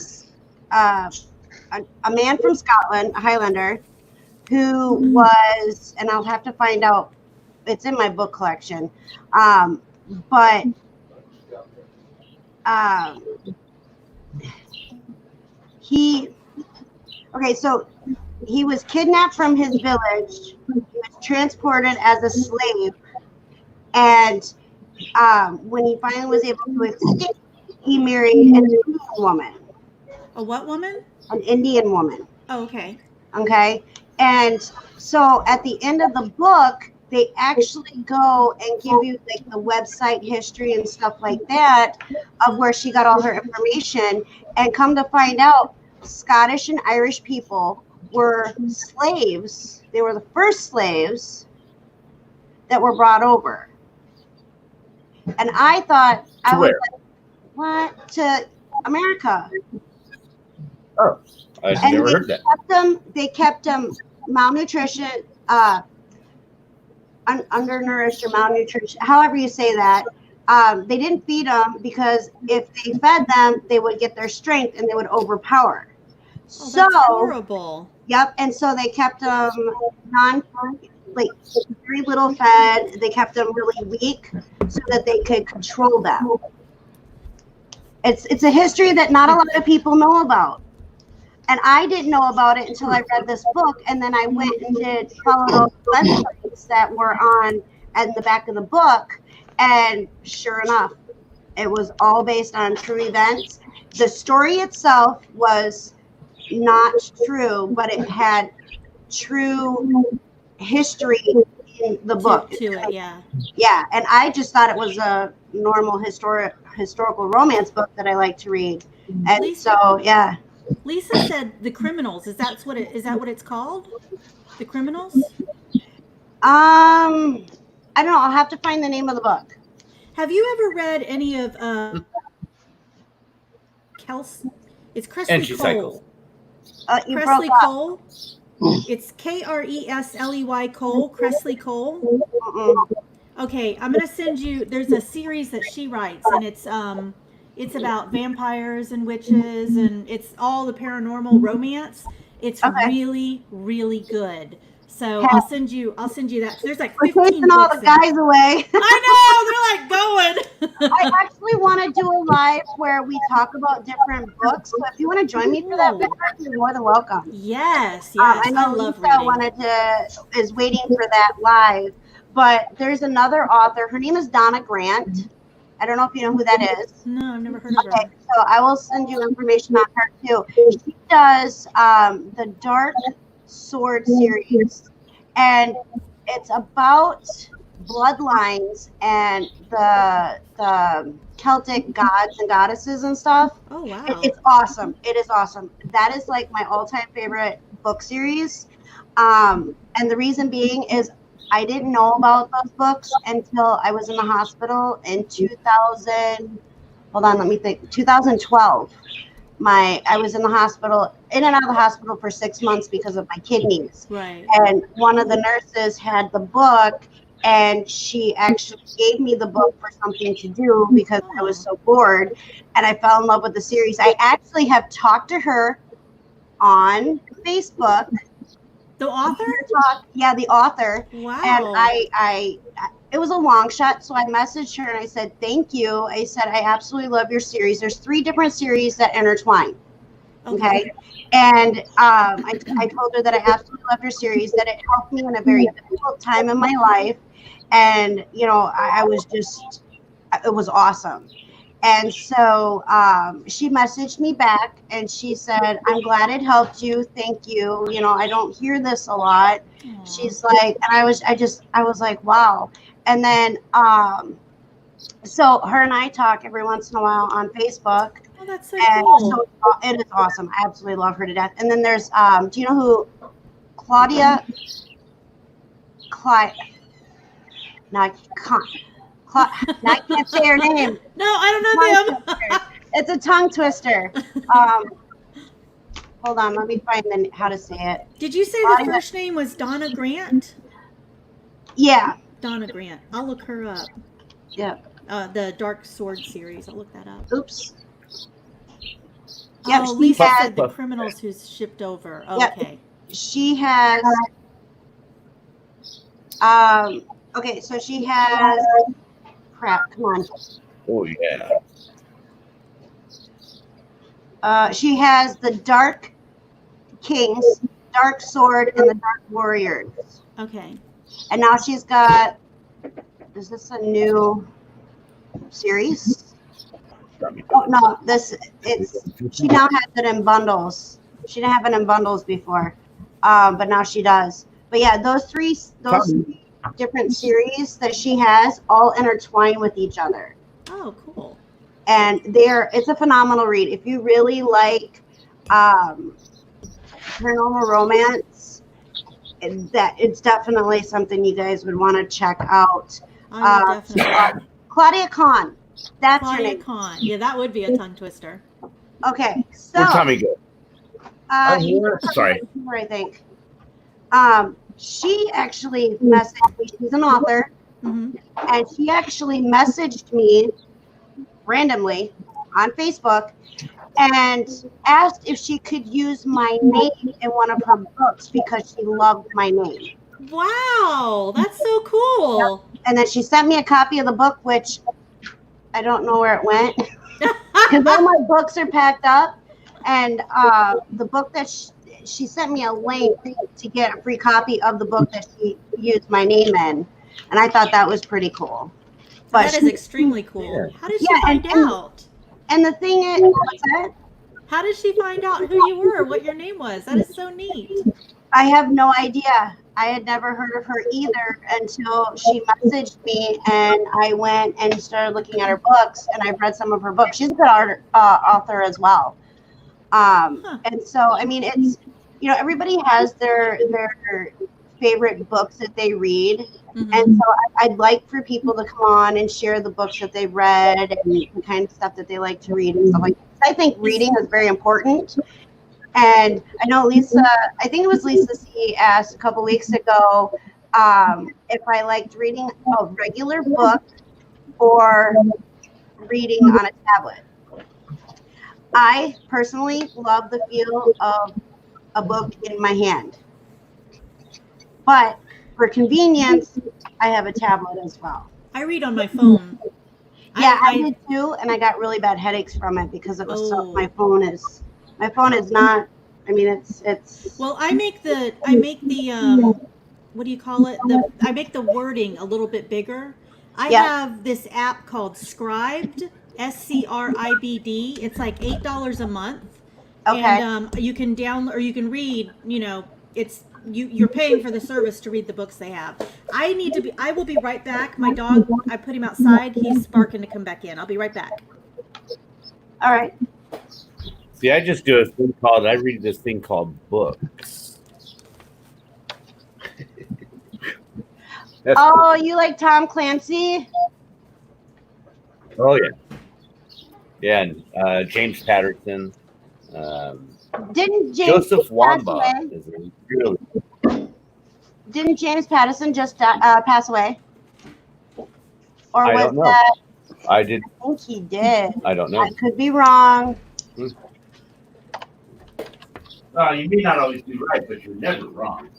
a man from Scotland, a Highlander, who was, and I'll have to find out. It's in my book collection, but so he was kidnapped from his village. He was transported as a slave, and when he finally was able to escape, he married an Indian woman. A what woman? An Indian woman. Oh, okay. Okay, and so at the end of the book, they actually go and give you like the website history and stuff like that of where she got all her information, and come to find out, Scottish and Irish people were slaves. They were the first slaves that were brought over. And I thought, I was like, what? To America. Oh, I've never heard that. They kept them malnutrition, undernourished or malnutrition, however you say that. They didn't feed them because if they fed them, they would get their strength and they would overpower. Oh, that's horrible. Yep, and so they kept them very little fed. They kept them really weak so that they could control them. It's a history that not a lot of people know about. And I didn't know about it until I read this book, and then I went and followed all the websites that were on at the back of the book, and sure enough, it was all based on true events. The story itself was not true, but it had true history in the book. To it, yeah. Yeah, and I just thought it was a normal historical romance book that I like to read, and Lisa, so yeah. Lisa said The Criminals. Is that what it's called? The Criminals? I don't know. I'll have to find the name of the book. Have you ever read any of Kelsey? It's Kresley Cole. Kresley Cole. It's Kresley Cole. Kresley Cole. Okay, I'm gonna send you. There's a series that she writes, and it's about vampires and witches, and it's all the paranormal romance. It's really, really good. So I'll send you that. There's like 15 We're chasing all the guys away. I know, they're like going. I actually want to do a live where we talk about different books. So if you want to join me for that, you're more than welcome. Yes. I know Lisa is waiting for that live. But there's another author. Her name is Donna Grant. I don't know if you know who that is. No, I've never heard of her. Okay, so I will send you information on her too. She does the Dark Sword series, and it's about bloodlines and the Celtic gods and goddesses and stuff. Oh wow! It's awesome. It is awesome. That is like my all-time favorite book series, and the reason being is I didn't know about those books until I was in the hospital in 2000. Hold on, let me think. 2012. I was in the hospital, in and out of the hospital for 6 months because of my kidneys. Right. And one of the nurses had the book, and she actually gave me the book for something to do because I was so bored, and I fell in love with the series. I actually have talked to her on Facebook. The author? Yeah, the author. Wow. And it was a long shot, so I messaged her and I said, thank you. I said, I absolutely love your series. There's 3 different series that intertwine. Okay. And I told her that I absolutely love your series, that it helped me in a very difficult time in my life. And, you know, I was just, it was awesome. And so she messaged me back and she said, I'm glad it helped you. Thank you. You know, I don't hear this a lot. Aww. She's like, and I was like, wow. And then, so her and I talk every once in a while on Facebook. Oh, that's so cool. So it is awesome. I absolutely love her to death. And then there's, do you know who Claudia I can't say her name. No, I don't know them. It's a tongue twister. Hold on, let me find how to say it. Did you say the first name was Donna Grant? Yeah. Donna Grant. I'll look her up. Yeah. The Dark Sword series. I'll look that up. Oops. Oh, Lisa said the criminals who's shipped over. Oh, yep. Okay. She has. Okay, so she has. Crap! Come on. Oh yeah. She has the Dark Kings, Dark Sword, and the Dark Warriors. Okay. And now she's got. Is this a new series? Oh no! She now has it in bundles. She didn't have it in bundles before, but now she does. But yeah, those three different series that she has all intertwine with each other. Oh, cool. And it's a phenomenal read. If you really like paranormal romance, it's definitely something you guys would want to check out. Definitely. Claudia Kahn. That's her Claudia name. Kahn. Yeah, that would be a tongue twister. Okay, so Where'd Tommy go? Sorry. I think. She actually messaged me. She's an author, and she actually messaged me randomly on Facebook and asked if she could use my name in one of her books because she loved my name. Wow, that's so cool. And then she sent me a copy of the book, which I don't know where it went because all my books are packed up. And the book that she sent me a link to get a free copy of the book that she used my name in. And I thought that was pretty cool. But that is extremely cool. Yeah. How did she find out? And the thing is, what's that? How did she find out who you were, what your name was? That is so neat. I have no idea. I had never heard of her either until she messaged me, and I went and started looking at her books, and I've read some of her books. She's a good author as well. And so, I mean, it's, everybody has their favorite books that they read. And so I'd like for people to come on and share the books that they've read and the kind of stuff that they like to read and stuff like that. I think reading is very important. And I know I think it was Lisa C. asked a couple weeks ago if I liked reading a regular book or reading on a tablet. I personally love the feel of a book in my hand. But for convenience, I have a tablet as well. I read on my phone. Yeah, I did too, and I got really bad headaches from it because it was my phone is not. I mean, it's. Well, I make the what do you call it? I make the wording a little bit bigger. I have this app called Scribd, Scribd. It's like $8 a month. Okay. And you can download or you can read. It's you're paying for the service to read the books they have. I will be right back. My dog, I put him outside. He's barking to come back in. I'll be right back. All right. See, I just do I read this thing called books. Oh, you like Tom Clancy? Oh, yeah. Yeah, and James Patterson. Didn't James Joseph Wambaugh is really. Didn't James Patterson just pass away? Or I was don't know. that? I did. I think he did. I don't know. I could be wrong. You may not always be right, but you're never wrong.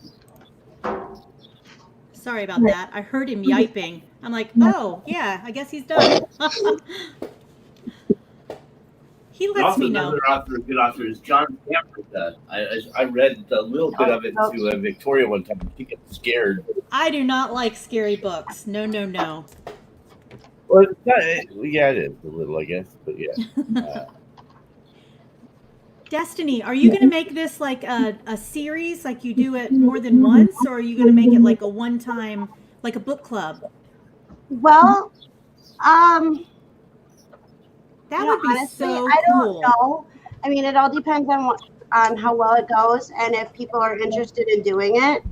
Sorry about that. I heard him yiping. I'm like, oh, yeah, I guess he's done. He lets me know. Another good author is John Campbell. I read a little bit of it to Victoria one time. She gets scared. I do not like scary books. No, no, no. Well, yeah, it is a little, I guess, but yeah. Destiny, are you going to make this like a series, like you do it more than once, or are you going to make it like a one-time, like a book club? Well, that would be honestly, so I don't cool. know. I mean, it all depends on how well it goes, and if people are interested in doing it.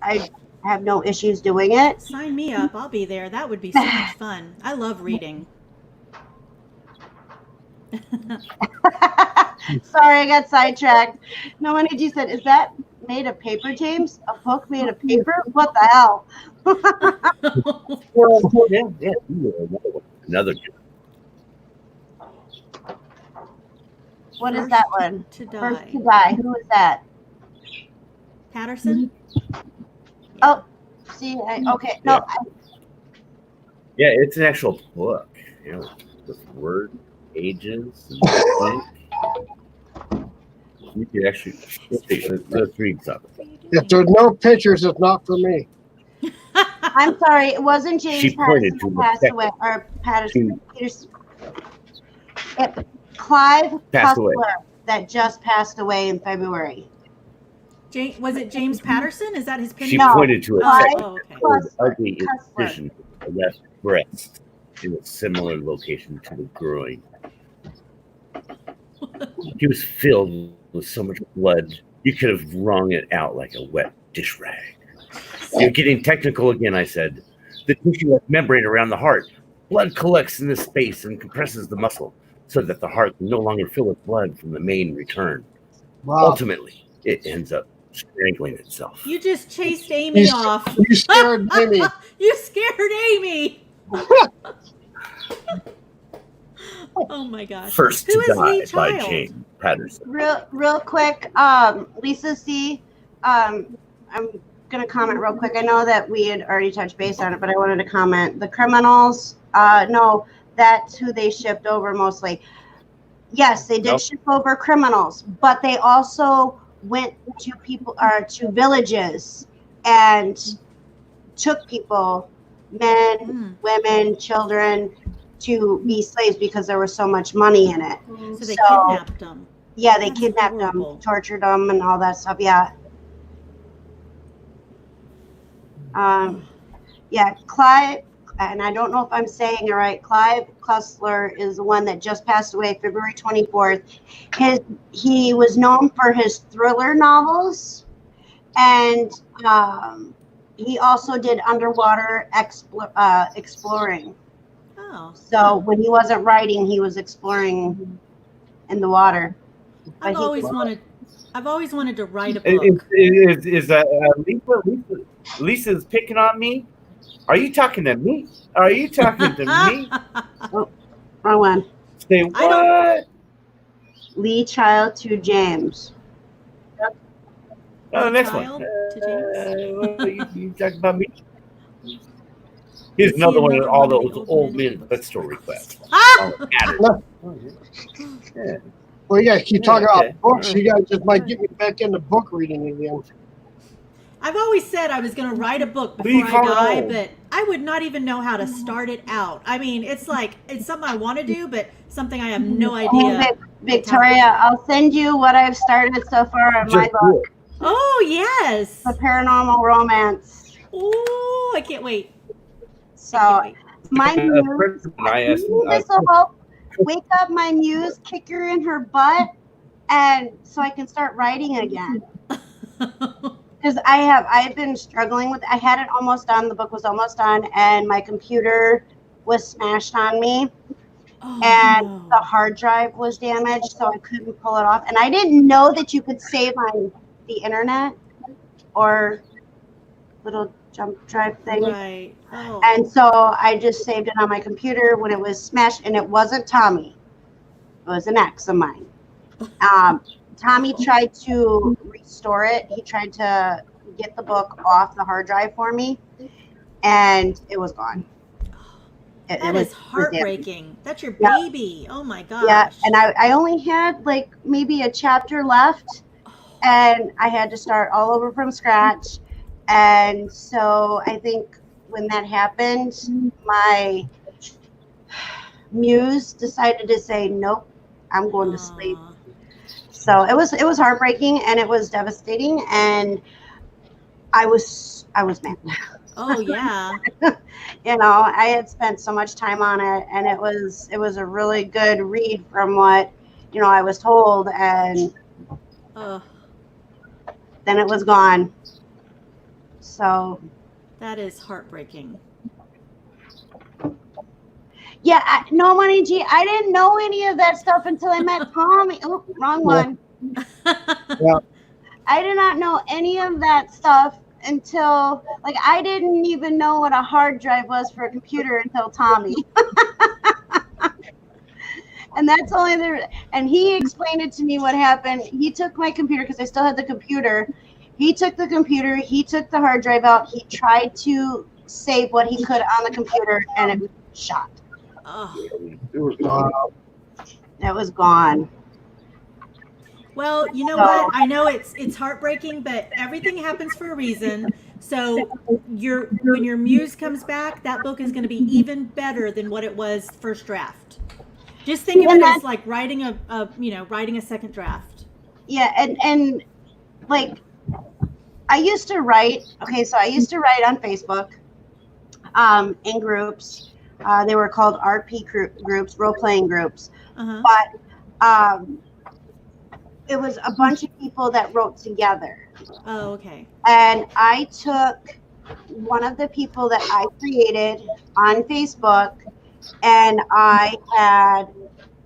I I have no issues doing it. Sign me up. I'll be there. That would be so much fun. I love reading. Sorry, I got sidetracked. No one you said, is that made of paper, James? A book made of paper? What the hell? Yeah. Another. What is that one? To die. First to die. Who is that? Patterson? Oh, see, okay. No, Yeah, it's an actual book. You know, with word pages and you could actually let's read something. If there's no pictures, it's not for me. I'm sorry, it wasn't James She pointed Patterson to who passed the away, or Patterson. Clive Passed away. Cussler that just passed away in February. Was it James Patterson? Is that his pin? She No. pointed to a Clive second Cussler. ugly Cussler. incision of the left breast in a similar location to the groin. He was filled with so much blood you could have wrung it out like a wet dish rag. You're getting technical again, I said. The tissue membrane around the heart. Blood collects in this space and compresses the muscle so that the heart can no longer fill with blood from the main return. Wow. Ultimately, it ends up strangling itself. You just chased Amy off. You scared Amy. You scared Amy. Oh my gosh. First Who to is die Lee by Child? James Patterson. Real quick, Lisa C. I'm gonna comment real quick. I know that we had already touched base on it, but I wanted to comment. The criminals, no, that's who they shipped over mostly. Yes, they did ship over criminals, but they also went to people or to villages and took people, men, women, children, to be slaves because there was so much money in it. So they kidnapped them. Yeah, they That's kidnapped horrible. them, tortured them, and all that stuff. Yeah. Yeah, Clive, and I don't know if I'm saying it right. Clive Cussler is the one that just passed away February 24th. He was known for his thriller novels, and he also did underwater exploring. Oh. So when he wasn't writing, he was exploring in the water. I've always wanted to write a book. Is Lisa's picking on me? Are you talking to me? Are you talking to me? Oh, wrong one. Say what? Lee Child to James. Oh, the next Child one. to James. You talking about me? Here's another one of all those old men bookstore requests. Ah! Yeah. Well, you guys keep talking Okay. about books. You guys just might get me back into book reading again. I've always said I was going to write a book do you before I call it die, old? but I would not even know how to start it out. I mean, it's something I want to do, but something I have no idea. Hey, Victoria, I'll send you what I've started so far on my Just do book, it. Oh, yes. The Paranormal Romance. Oh, I can't wait. So Wait. my muse, I asked him, this will help wake up my muse, kick her in her butt, and so I can start writing again. Because I've been struggling with. I had it almost done. The book was almost done, and my computer was smashed on me, Oh, and no. the hard drive was damaged, so I couldn't pull it off. And I didn't know that you could save on the internet or little jump drive thing. Right. Oh. And so I just saved it on my computer when it was smashed, and it wasn't Tommy. It was an ex of mine. Tommy tried to restore it. He tried to get the book off the hard drive for me, and it was gone. That was is heartbreaking. That's your Yeah. baby. Oh my gosh. Yeah, and I only had like maybe a chapter left, and I had to start all over from scratch. And so I think when that happened, my muse decided to say, nope, I'm going to sleep. Aw. So it was heartbreaking, and it was devastating, and I was mad. Oh yeah. You know, I had spent so much time on it, and it was a really good read from what, you know, I was told, and Oh. then it was gone. So That is heartbreaking. Yeah, no, Money G, I didn't know any of that stuff until I met Tommy. Oh, wrong one. Yeah. I did not know any of that stuff until, like, I didn't even know what a hard drive was for a computer until Tommy. And that's only and he explained it to me what happened. He took my computer because I still had the computer. He took the computer, he took the hard drive out, he tried to save what he could on the computer, and it was shot. Oh. It was gone. It was gone. Well, you know what? I know it's heartbreaking, but everything happens for a reason. So when your muse comes back, that book is going to be even better than what it was first draft. Just think of it as like writing a second draft. Yeah, and like I used to write. Okay, so I used to write on Facebook, in groups. They were called RP groups, role playing groups. Uh-huh. But it was a bunch of people that wrote together. Oh, okay. And I took one of the people that I created on Facebook, and I had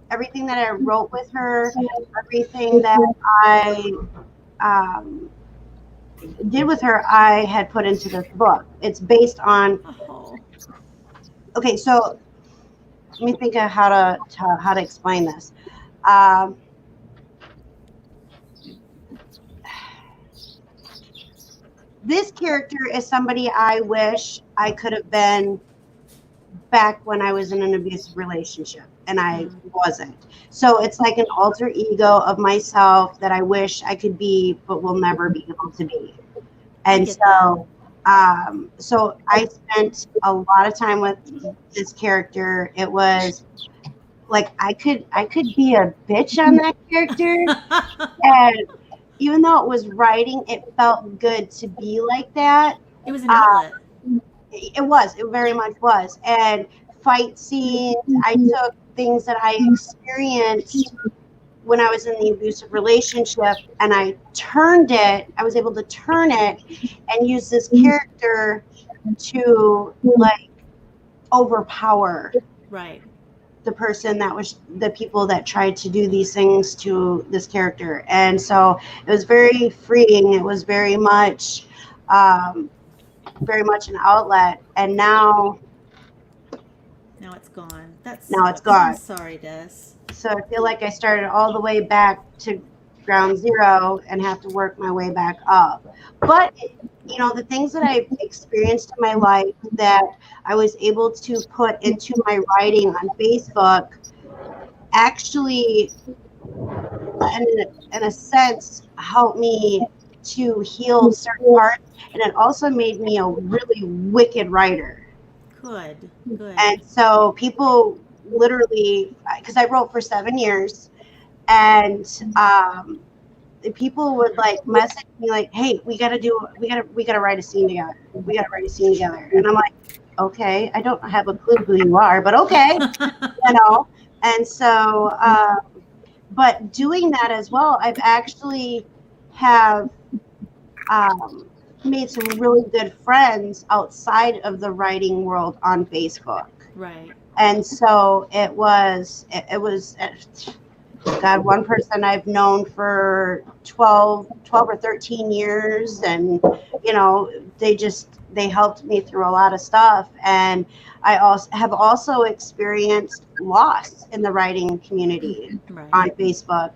everything that I wrote with her, everything that I did with her, I had put into this book. It's based on. Oh. Okay, so let me think of how to explain this. This character is somebody I wish I could have been back when I was in an abusive relationship, and I wasn't. So it's like an alter ego of myself that I wish I could be, but will never be able to be. And so, so I spent a lot of time with this character. It was like I could be a bitch on that character, and even though it was writing, it felt good to be like that. It was an outlet. It very much was. And fight scenes, I took things that I experienced when I was in the abusive relationship, and I was able to turn it and use this character to like overpower Right. the person that was the people that tried to do these things to this character. And so it was very freeing. It was very much an outlet. And now it's gone. Now it's gone. I'm sorry, Des. So I feel like I started all the way back to ground zero and have to work my way back up. But, you know, the things that I've experienced in my life that I was able to put into my writing on Facebook actually, in a sense, helped me to heal certain parts. And it also made me a really wicked writer. Good. And so people literally, because I wrote for 7 years, and people would like message me like, "Hey, we gotta write a scene together. We gotta write a scene together." And I'm like, "Okay, I don't have a clue who you are, but okay," you know. And so, but doing that as well, I've actually have made some really good friends outside of the writing world on Facebook. Right. And so it was God, one person I've known for 12 or 13 years, and you know, they helped me through a lot of stuff. And I have also experienced loss in the writing community on Facebook.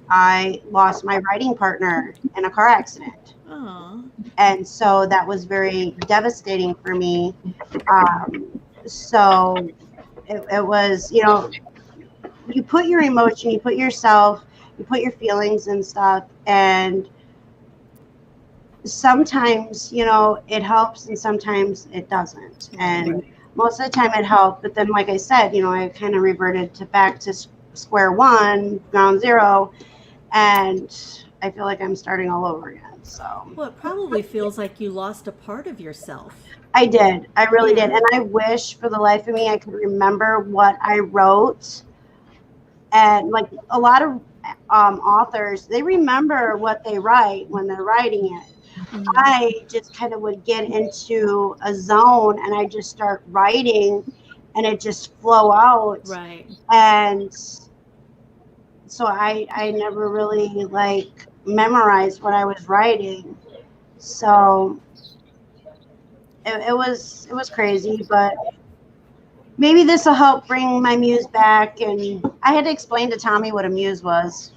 I lost my writing partner in a car accident. Aww. And so that was very devastating for me. So it was, you know, you put your emotion, you put yourself, you put your feelings and stuff, and sometimes, you know, it helps and sometimes it doesn't. And most of the time it helped, but then, like I said, you know, I kind of reverted back to square one, ground zero, and I feel like I'm starting all over again. So, well, it probably feels like you lost a part of yourself. I did. I really did. And I wish for the life of me I could remember what I wrote. And like a lot of authors, they remember what they write when they're writing it. I just kind of would get into a zone and I just start writing and it just flow out. Right. And so I never really like memorized what I was writing. So it was crazy, but maybe this will help bring my muse back. And I had to explain to Tommy what a muse was.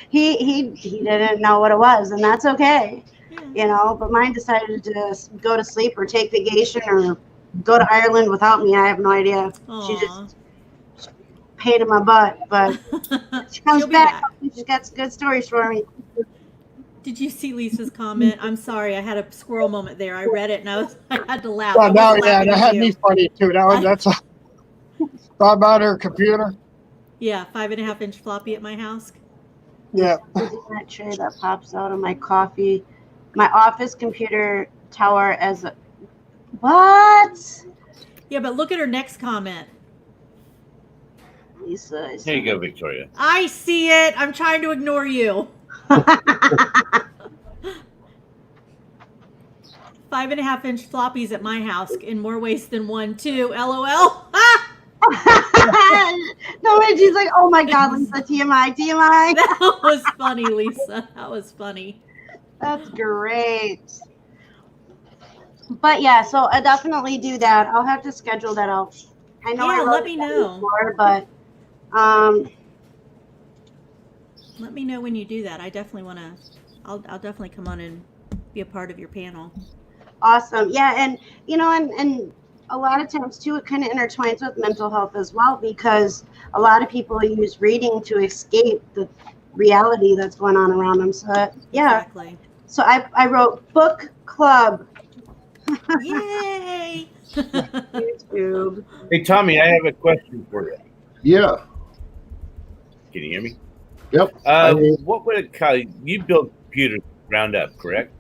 He didn't know what it was, and that's okay, you know. But mine decided to go to sleep or take vacation or go to Ireland without me. I have no idea. Aww. She just paid in my butt, but she comes back. She's got some good stories for me. Did you see Lisa's comment? I'm sorry, I had a squirrel moment there. I read it and I had to laugh. Well, no, yeah, that had me funny too. That's about her computer. Yeah, 5.5-inch floppy at my house. Yeah. That tray that pops out of my coffee, my office computer tower as a what? Yeah, but look at her next comment. Lisa. Here you go, Victoria. I see it. I'm trying to ignore you. 5.5-inch floppies at my house in more ways than one too. LOL. No, and she's like, oh my God, Lisa, TMI. That was funny, Lisa. That was funny. That's great. But yeah, so I definitely do that. I'll have to schedule that out. I know. Yeah, let me know. Before, but let me know when you do that. I definitely want to. I'll definitely come on and be a part of your panel. Awesome. Yeah, and you know, and a lot of times too, it kind of intertwines with mental health as well, because a lot of people use reading to escape the reality that's going on around them. So yeah. Exactly. So I wrote book club. Yay! YouTube. Hey, Tommy, I have a question for you. Yeah. Can you hear me? Yep. What would it cost? You build computers ground up, correct?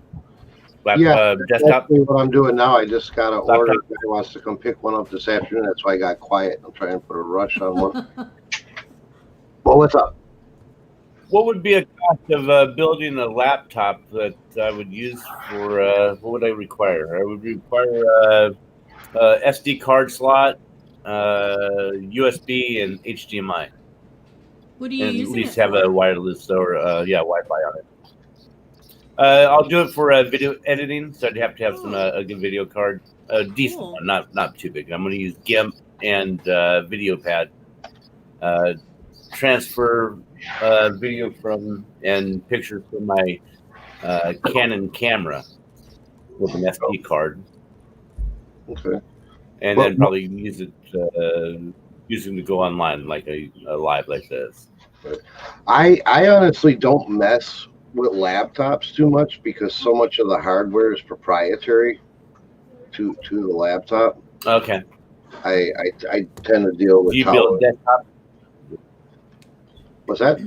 Yeah, desktop. That's what I'm doing now. I just got an order. Guy wants to come pick one up this afternoon. That's why I got quiet. I'm trying to put a rush on one. Well, what's up? What would be a cost of building a laptop that I would use for? What would I require? I would require a SD card slot, USB, and HDMI. What do you and use? At least have a wireless or Wi-Fi on it. I'll do it for video editing, so I'd have to have some a good video card, a decent one, not too big. I'm going to use GIMP and video pad. Transfer video from and pictures from my Canon camera with an SD card. Okay. And then probably use it using to go online like a live like this. I honestly don't mess with laptops too much because so much of the hardware is proprietary to the laptop. Okay. I tend to deal with. Do you build desktop? What's that?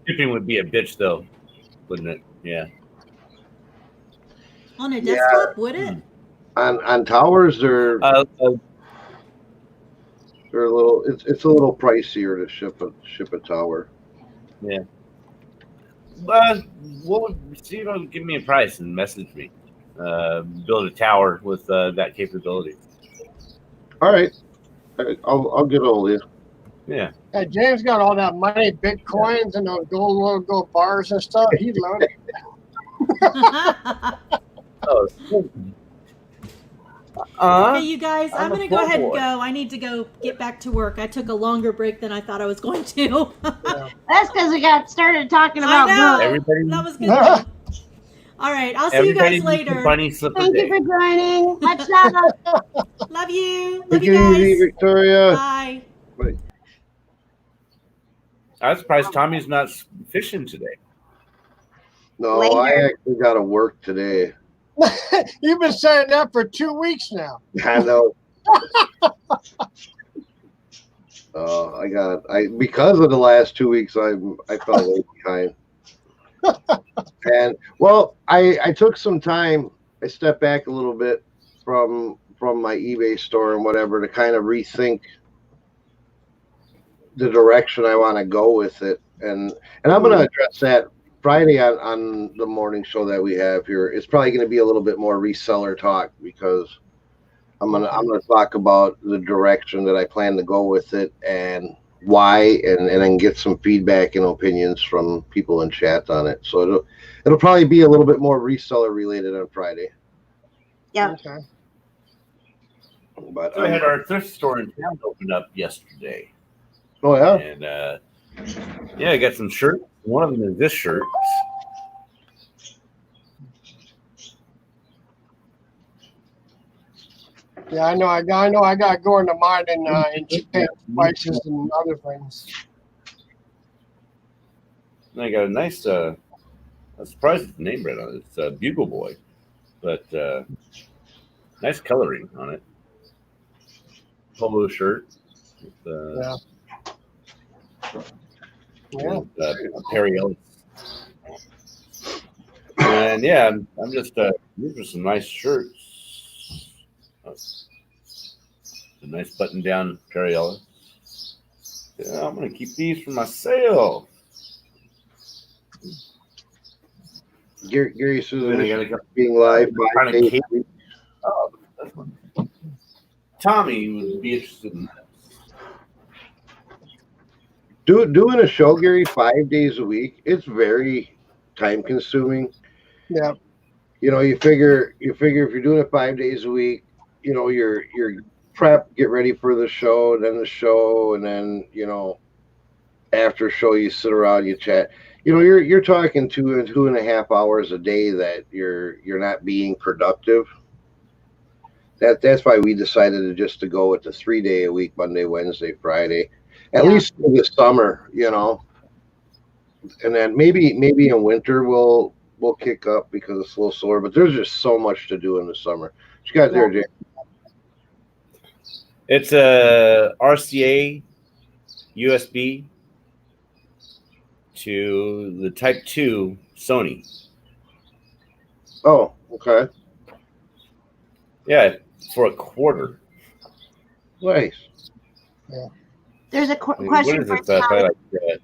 Shipping would be a bitch though, wouldn't it? Yeah. On a desktop, would it? On towers, they're a little. It's a little pricier to ship a tower. Yeah. What would see if you give me a price and message me? Build a tower with that capability. All right. I'll get hold of you. Yeah. Hey, James got all that money, bitcoins, and those gold bars and stuff. He'd learn it. Okay, you guys, I'm going to go ahead and go. I need to go get back to work. I took a longer break than I thought I was going to. That's because we got started talking about books. That was good. All right, I'll see you guys later. Thank you for joining. Much love. Love you. Take it easy, Victoria. Bye. Bye. I was surprised Tommy's not fishing today. No, I actually got to work today. You've been saying that for 2 weeks now. I know. Because of the last 2 weeks, I fell way behind. And well, I took some time. I stepped back a little bit from my eBay store and whatever to kind of rethink the direction I want to go with it. and I'm going to address that Friday on the morning show that we have here. It's probably going to be a little bit more reseller talk because I'm gonna talk about the direction that I plan to go with it and why, and then get some feedback and opinions from people in chat on it. So it'll probably be a little bit more reseller related on Friday. Yeah. Okay. But So I had our thrift store in town open up yesterday. oh yeah, And yeah, I got some shirts. One of them is this shirt. Yeah, I know. I got going to mine and chicken spices and other things. And I got a nice, I was surprised at the name right on it. It's Bugle Boy, but nice coloring on it. Polo shirt with Yeah. Yeah. a Perry Ellis. And yeah, I'm just these are some nice shirts. A nice button-down Perry Ellis. Yeah, I'm gonna keep these for myself. Gary Susan I gotta being live. Kind of cape. Oh, that's one. Tommy would be interested in that. Doing a show, Gary, 5 days a week, it's very time consuming. Yeah. You know, you figure if you're doing it 5 days a week, you know, you're prep, get ready for the show, and then, you know, after show you sit around, you chat. You know, you're talking 2.5 hours a day that you're not being productive. That's why we decided to go with the 3 day a week, Monday, Wednesday, Friday, at least for the summer, you know. And then maybe in winter we'll kick up because it's a little slower. But there's just so much to do in the summer. What you got there, Jay? It's a RCA USB to the Type 2 Sony. Oh, okay. Yeah, for $0.25. Nice. Yeah. There's a What question is for it? Probably like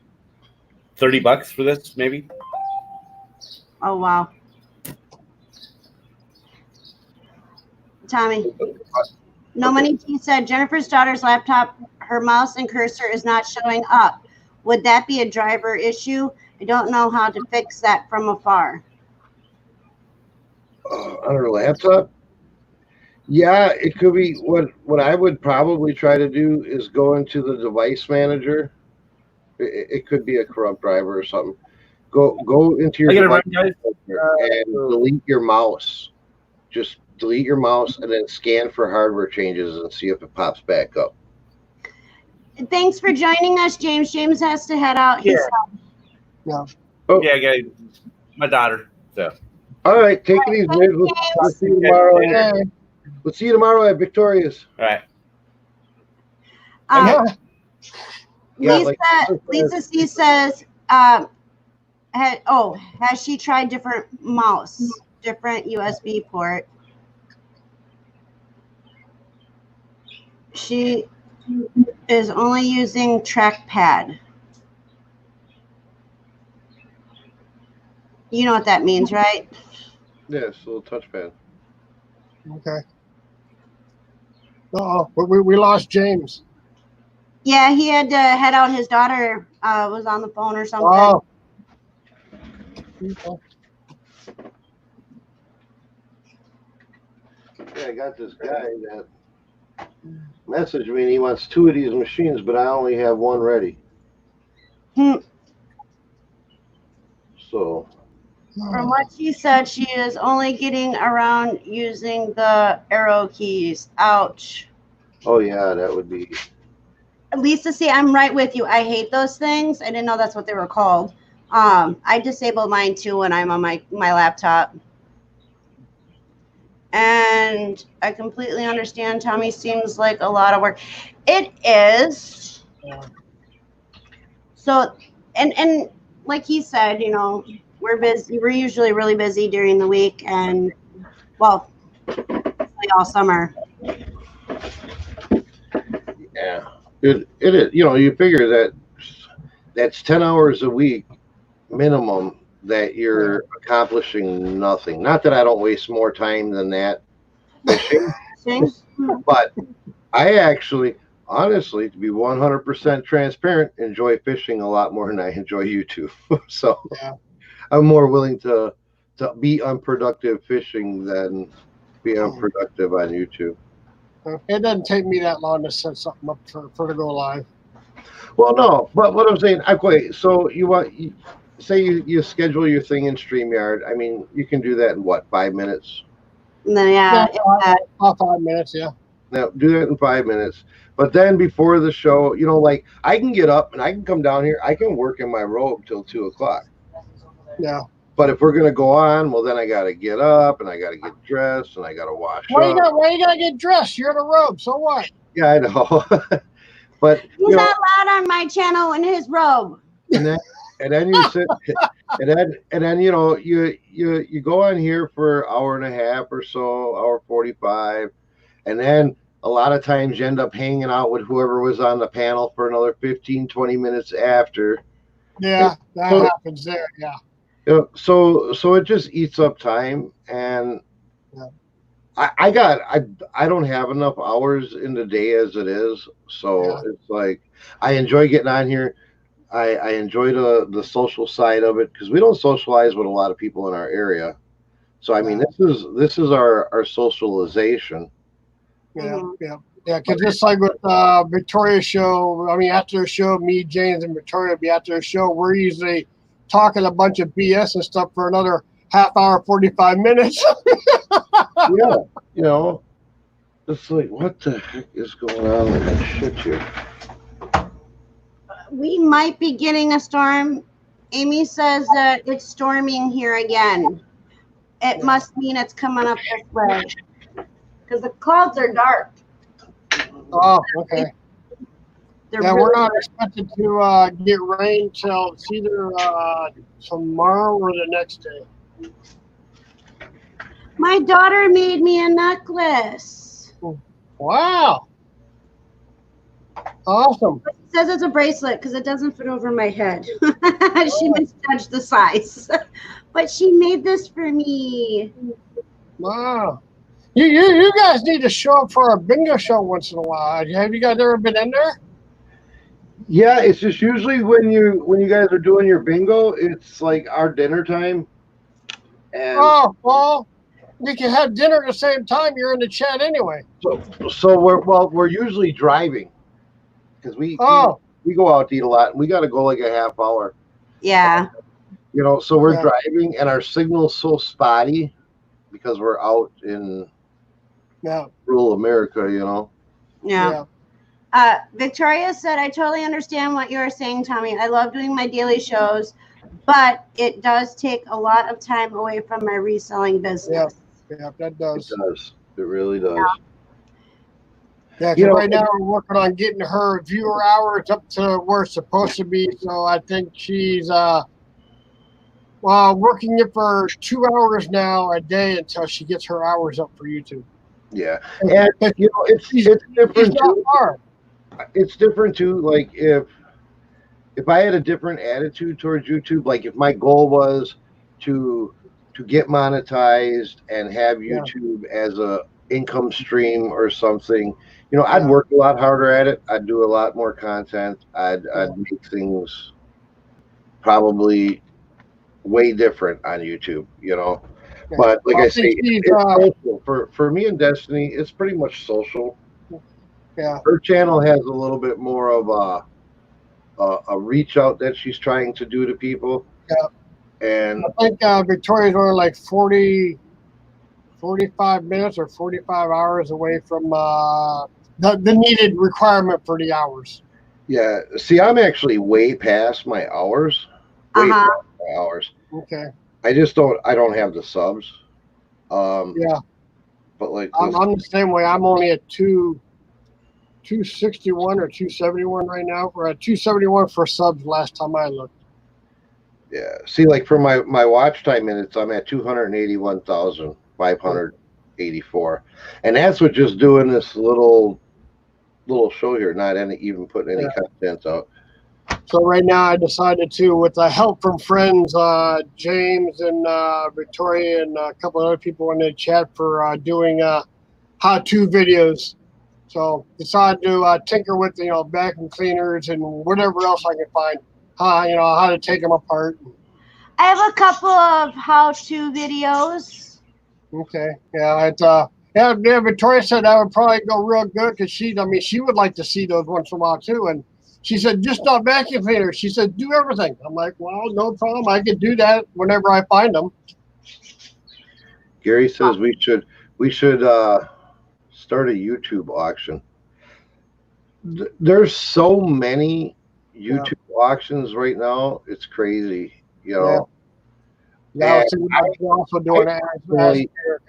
$30 for this, maybe. Oh wow, Tommy. No Money T said Jennifer's daughter's laptop, her mouse and cursor is not showing up. Would that be a driver issue? I don't know how to fix that from afar. On her laptop? Yeah, it could be. What I would probably try to do is go into the device manager. It could be a corrupt driver or something. Go into your device manager and delete your mouse. Just delete your mouse and then scan for hardware changes and see if it pops back up. Thanks for joining us, James. James has to head out. Yeah. Yeah. Oh. Yeah, I got my daughter. So. All right, take it easy. We'll see you tomorrow. Okay. We'll see you tomorrow at Victoria's. All right. Lisa C says, has she tried different mouse, different USB port? She is only using trackpad. You know what that means, right? Yes, a little touchpad. Okay. Uh-oh, we lost James. Yeah, he had to head out. His daughter was on the phone or something. Oh. Okay. Yeah, I got this guy that messaged me and he wants 2 of these machines, but I only have one ready. So. From what she said, she is only getting around using the arrow keys. Ouch. Oh yeah, that would be. Lisa, see, I'm right with you. I hate those things. I didn't know that's what they were called. I disable mine too when I'm on my laptop. And I completely understand. Tommy seems like a lot of work. It is. So, and like he said, you know, we're busy. We're usually really busy during the week, and well, all summer. Yeah, it is. You know, you figure that that's 10 hours a week minimum that you're accomplishing nothing. Not that I don't waste more time than that fishing, but I actually, honestly, to be 100% transparent, enjoy fishing a lot more than I enjoy YouTube. So I'm more willing to be unproductive fishing than be unproductive on YouTube. It doesn't take me that long to set something up for to go live. Well, no, but what I'm saying, okay, so say you schedule your thing in StreamYard. I mean, you can do that in what, 5 minutes? And then, 5 minutes, yeah. Now, do that in 5 minutes. But then before the show, you know, like I can get up and I can come down here. I can work in my robe till 2 o'clock. Yeah. But if we're gonna go on, well, then I gotta get up and I gotta get dressed and I gotta wash Why up. Why you gotta get dressed? You're in a robe, so what? Yeah, I know. But he's not allowed on my channel in his robe. And then you sit, and then you know you go on here for an hour and a half or so, hour 45, and then a lot of times you end up hanging out with whoever was on the panel for another 15, 20 minutes after. Yeah, that happens there. Yeah. You know, so it just eats up time, and I don't have enough hours in the day as it is, so it's like I enjoy getting on here. I enjoy the social side of it because we don't socialize with a lot of people in our area. So I mean, this is our socialization. Yeah, because just like with Victoria's show, I mean, after the show, me, James, and Victoria be after the show, we're usually talking a bunch of BS and stuff for another half hour, 45 minutes. Yeah, you know, it's like, what the heck is going on with that shit here? We might be getting a storm. Amy says that it's storming here again. It must mean it's coming up this way because the clouds are dark. Oh, okay. They're we're really not expected to get rain till it's either tomorrow or the next day. My daughter made me a necklace. Wow. Awesome. It says it's a bracelet because it doesn't fit over my head. She misjudged the size. But she made this for me. Wow. You guys need to show up for a bingo show once in a while. Have you guys ever been in there? Yeah, it's just usually when you guys are doing your bingo, it's like our dinner time. And well, we can have dinner at the same time. You're in the chat anyway. So we're usually driving because we go out to eat a lot and we got to go like a half hour. Yeah. You know, so we're driving and our signal's so spotty because we're out in rural America, you know. Yeah. Victoria said, I totally understand what you are saying, Tommy. I love doing my daily shows, but it does take a lot of time away from my reselling business. Yeah, that does. It does. It really does. Yeah, because right now we're working on getting her viewer hours up to where it's supposed to be. So I think she's working it for 2 hours now a day until she gets her hours up for YouTube. Yeah, and you know it's different too. It's different too. Like if I had a different attitude towards YouTube, like if my goal was to get monetized and have YouTube as a income stream or something, you know, I'd work a lot harder at it. I'd do a lot more content. I'd make things probably way different on YouTube, you know. But like I say, it's social. For me and Destiny, it's pretty much social. Yeah. Her channel has a little bit more of a reach out that she's trying to do to people. Yeah. And I think Victoria's only like 45 minutes or 45 hours away from the needed requirement for the hours. Yeah. See, I'm actually way past my hours. Way past my hours. Okay. I don't have the subs. Yeah. But like I'm the same way. I'm only at 261 or 271 right now. We're at 271 for subs last time I looked. Yeah. See, like for my watch time minutes, I'm at 281,584. And that's with just doing this little show here, not even putting any content out. So right now I decided to, with the help from friends, James and Victoria and a couple of other people in the chat for doing how-to videos. So decided to tinker with, vacuum cleaners and whatever else I can find. How to take them apart. I have a couple of how-to videos. Okay. Yeah. Victoria said that would probably go real good because she would like to see those once in a while too. And she said, just not vacuum cleaners. She said, do everything. I'm like, well, no problem. I can do that whenever I find them. Gary says we should start a YouTube auction. There's so many YouTube auctions right now. It's crazy, Yeah. I was thinking about also doing an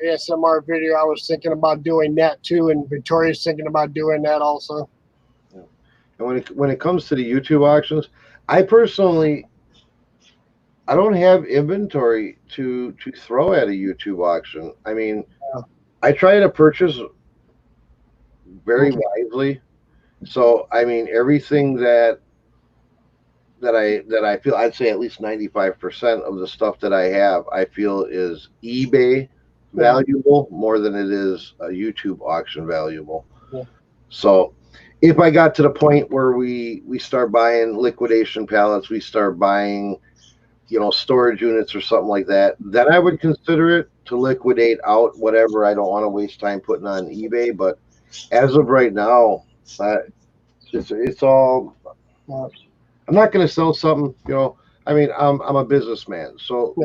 ASMR video. I was thinking about doing that too, and Victoria's thinking about doing that also. And when it comes to the YouTube auctions, I personally, I don't have inventory to throw at a YouTube auction. I mean, I try to purchase very wisely. So I mean, everything that I feel, I'd say at least 95% of the stuff that I have, I feel is eBay valuable more than it is a YouTube auction valuable. Yeah. So if I got to the point where we start buying liquidation pallets, we start buying, storage units or something like that, then I would consider it to liquidate out whatever I don't want to waste time putting on eBay. But as of right now, it's all. I'm not going to sell something, I mean, I'm a businessman. So,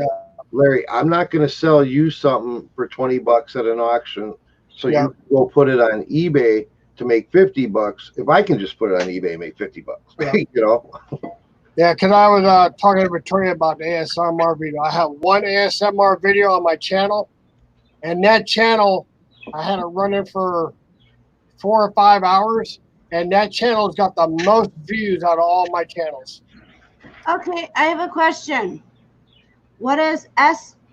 Larry, I'm not going to sell you something for $20 at an auction. So you go put it on eBay to make $50. If I can just put it on eBay and make $50, Yeah, because I was talking to Victoria about the ASMR video. I have one ASMR video on my channel, and that channel, I had it running for 4 or 5 hours. And that channel's got the most views out of all my channels. Okay, I have a question. What is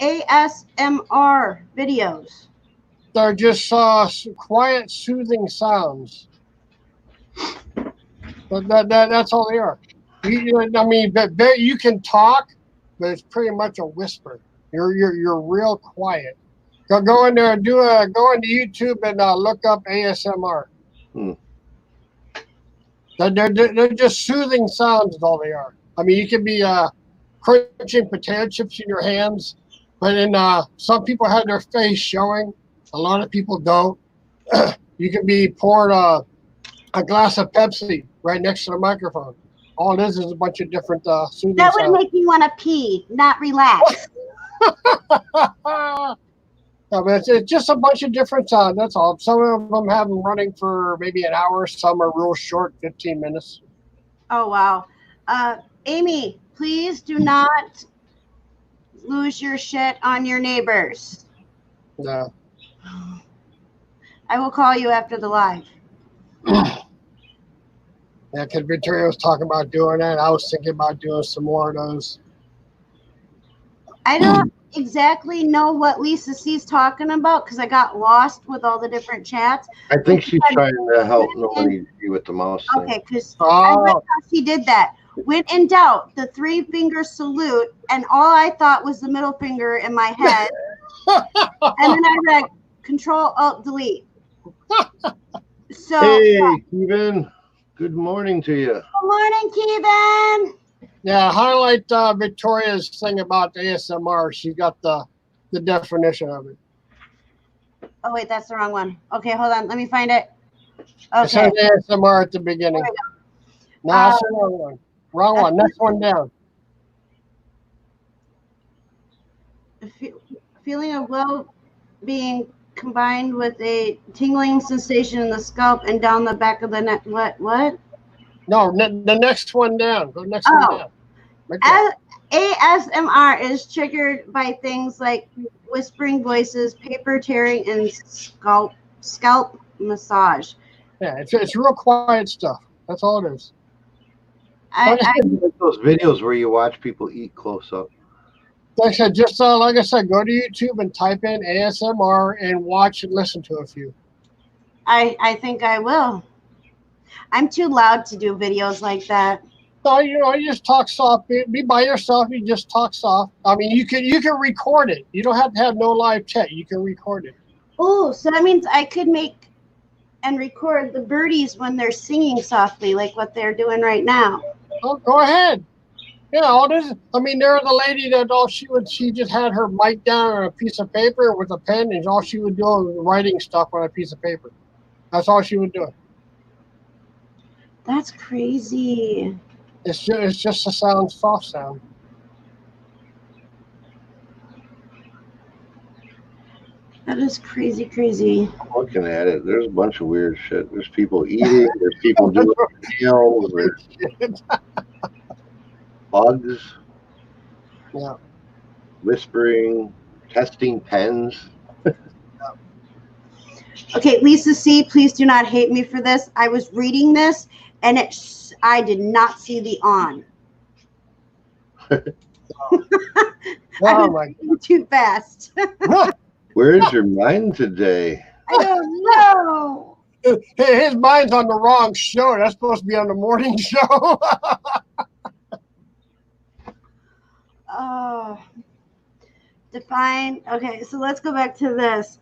ASMR videos? They're just quiet, soothing sounds. That's all they are. You can talk, but it's pretty much a whisper. You're real quiet. Go in there and go into YouTube and look up ASMR. They're just soothing sounds is all they are. I mean, you can be crunching potato chips in your hands, but some people have their face showing. A lot of people don't. You can be pouring a glass of Pepsi right next to the microphone. All it is a bunch of different soothing That would sounds. make me want to pee, not relax. No, but it's just a bunch of different sounds. That's all. Some of them have them running for maybe an hour. Some are real short, 15 minutes. Oh, wow. Amy, please do not lose your shit on your neighbors. No. I will call you after the live. Yeah, because Victoria was talking about doing that. I was thinking about doing some more of those. I don't exactly know what Lisa C's talking about because I got lost with all the different chats. I think she's trying to help nobody with the mouse thing. Okay, because I read how she did that. When in doubt, the 3-finger salute, and all I thought was the middle finger in my head. And then I read Control-Alt-Delete. So, hey, Kevin. Good morning to you. Good morning, Kevin. Yeah, highlight Victoria's thing about the ASMR. She got the definition of it. Oh, wait, that's the wrong one. Okay, hold on. Let me find it. It says Okay. ASMR at the beginning. No, that's the wrong one. Wrong one. Next one down. Feeling of well-being combined with a tingling sensation in the scalp and down the back of the neck. What? No, the next one down. Go next one down. Right there. ASMR is triggered by things like whispering voices, paper tearing, and scalp massage. Yeah, it's real quiet stuff. That's all it is. I like those videos where you watch people eat close up. Like I said, just like I said, go to YouTube and type in ASMR and watch and listen to a few. think I will. I'm too loud to do videos like that. So you just talk soft. Be by yourself. You just talk soft. I mean, you can record it. You don't have to have no live chat. You can record it. Oh, so that means I could make and record the birdies when they're singing softly, like what they're doing right now. Oh, go ahead. Yeah, all this. I mean, there was a lady that she just had her mic down on a piece of paper with a pen, and all she would do was writing stuff on a piece of paper. That's all she would do. That's crazy. It's just a soft sound. That is crazy, crazy. I'm looking at it. There's a bunch of weird shit. There's people eating. There's people doing meals. There's bugs. Yeah. Whispering. Testing pens. Okay, Lisa C., please do not hate me for this. I was reading this, and I did not see the on. I was reading too fast. Where's your mind today? I don't know. Hey, his mind's on the wrong show. That's supposed to be on the morning show. Define. Okay, so let's go back to this.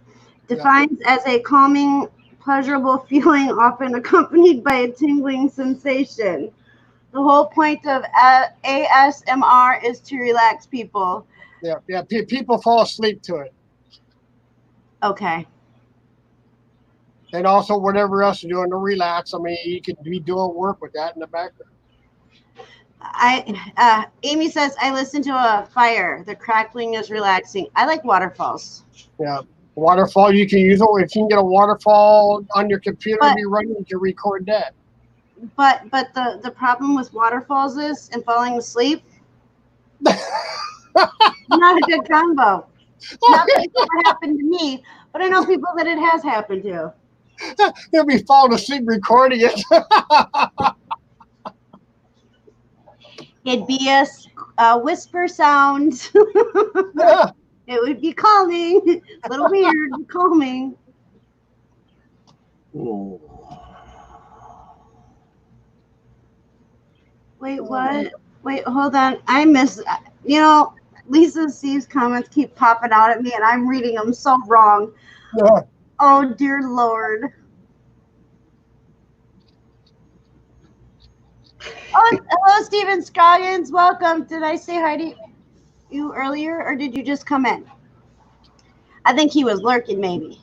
Defines as a calming, pleasurable feeling, often accompanied by a tingling sensation. The whole point of ASMR is to relax people. Yeah. People fall asleep to it. Okay. And also whatever else you're doing to relax. I mean, you could be doing work with that in the background. Amy says, I listen to a fire. The crackling is relaxing. I like waterfalls. Yeah. Waterfall, you can use it. If you can get a waterfall on your computer and be running, you can record that. But the problem with waterfalls is, and falling asleep, not a good combo. Not that it's ever happened to me, but I know people that it has happened to. They'll be falling asleep recording it. It'd be a whisper sound. Yeah. It would be calming. A little weird, but calming. Ooh. Wait, what? Wait, hold on. I miss. Lisa C's comments keep popping out at me, and I'm reading them so wrong. Yeah. Oh, dear Lord. Oh, hello, Steven Scoggins. Welcome. Did I say hi to you earlier, or did you just come in? I think he was lurking, maybe.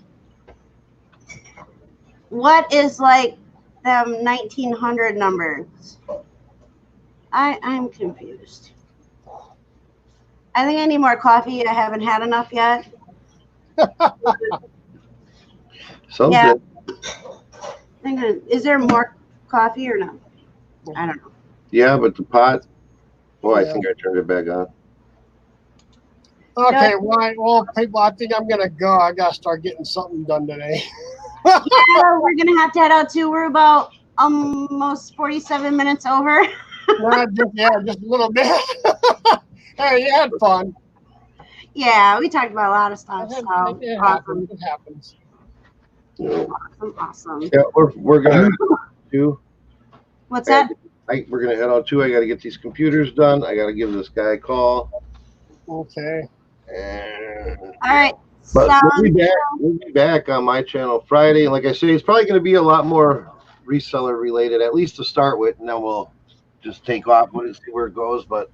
What is like them 1900 numbers? I'm confused. I think I need more coffee. I haven't had enough yet. Something. Yeah. Is there more coffee or no? I don't know. Yeah, but the pot. Oh, I think I turned it back on. Okay, well, people, I think I'm gonna go. I gotta start getting something done today. Yeah, we're gonna have to head out too. We're about almost 47 minutes over. just a little bit. Hey, you had fun. Yeah, we talked about a lot of stuff. So It awesome. happens. Awesome. Yeah, we're gonna do. What's that? We're gonna head out too. I gotta get these computers done. I gotta give this guy a call. Okay. And, all right. But we'll be back on my channel Friday. And like I say, it's probably going to be a lot more reseller related, at least to start with. And then we'll just take off and see where it goes. But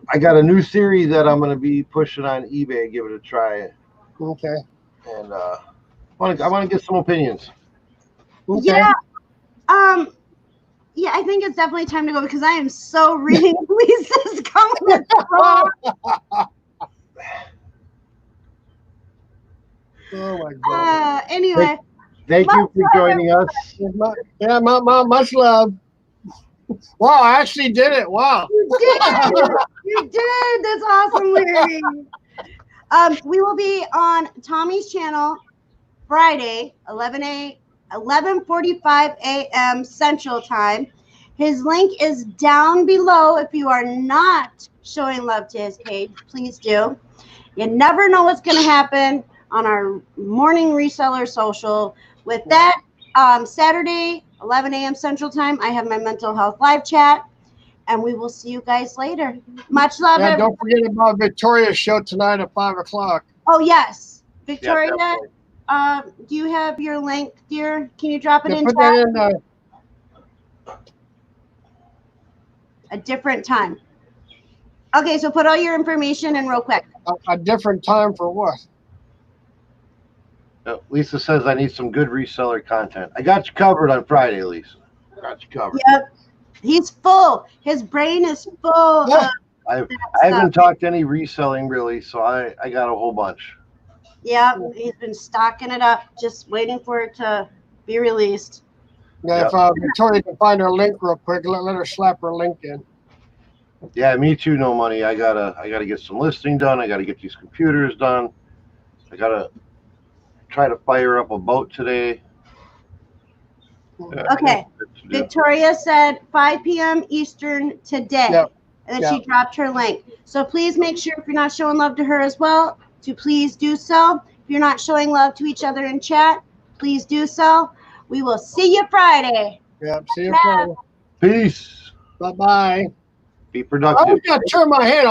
I got a new series that I'm going to be pushing on eBay. Give it a try. Okay. And I want to get some opinions. Okay. Yeah. Yeah, I think it's definitely time to go because I am so reading Lisa's comments wrong. Oh my God. Anyway. Thank you for joining us. Yeah, much love. Wow, I actually did it. Wow. You did. You did. That's awesome, Larry. We will be on Tommy's channel Friday, 11:45 a.m. Central Time. His link is down below. If you are not showing love to his page, please do. You never know what's going to happen on our morning reseller social. With that, Saturday, 11 a.m. Central Time. I have my mental health live chat, and we will see you guys later. Much love. Yeah, don't forget about Victoria's show tonight at 5 o'clock. Oh, yes. Victoria, Yeah, do you have your link, dear? Can you drop it in Put chat? that in A different time. Okay, so put all your information in real quick. a different time for what? Lisa says I need some good reseller content. I got you covered on Friday, Lisa. Got you covered. Yep. He's full. His brain is full. Yeah. Of I haven't talked any reselling really, so I got a whole bunch. Yep. He's been stocking it up, just waiting for it to be released. Yeah, if Victoria can find her link real quick, let her slap her link in. Yeah, me too. No money. I gotta get some listing done. I gotta get these computers done. I gotta try to fire up a boat today. Okay. Victoria said 5 p.m. Eastern today. Yep. And then she dropped her link. So please make sure, if you're not showing love to her as well, to please do so. If you're not showing love to each other in chat, please do so. We will see you Friday. Yep. See you Friday. Peace. Bye-bye. Be productive. I got to turn my head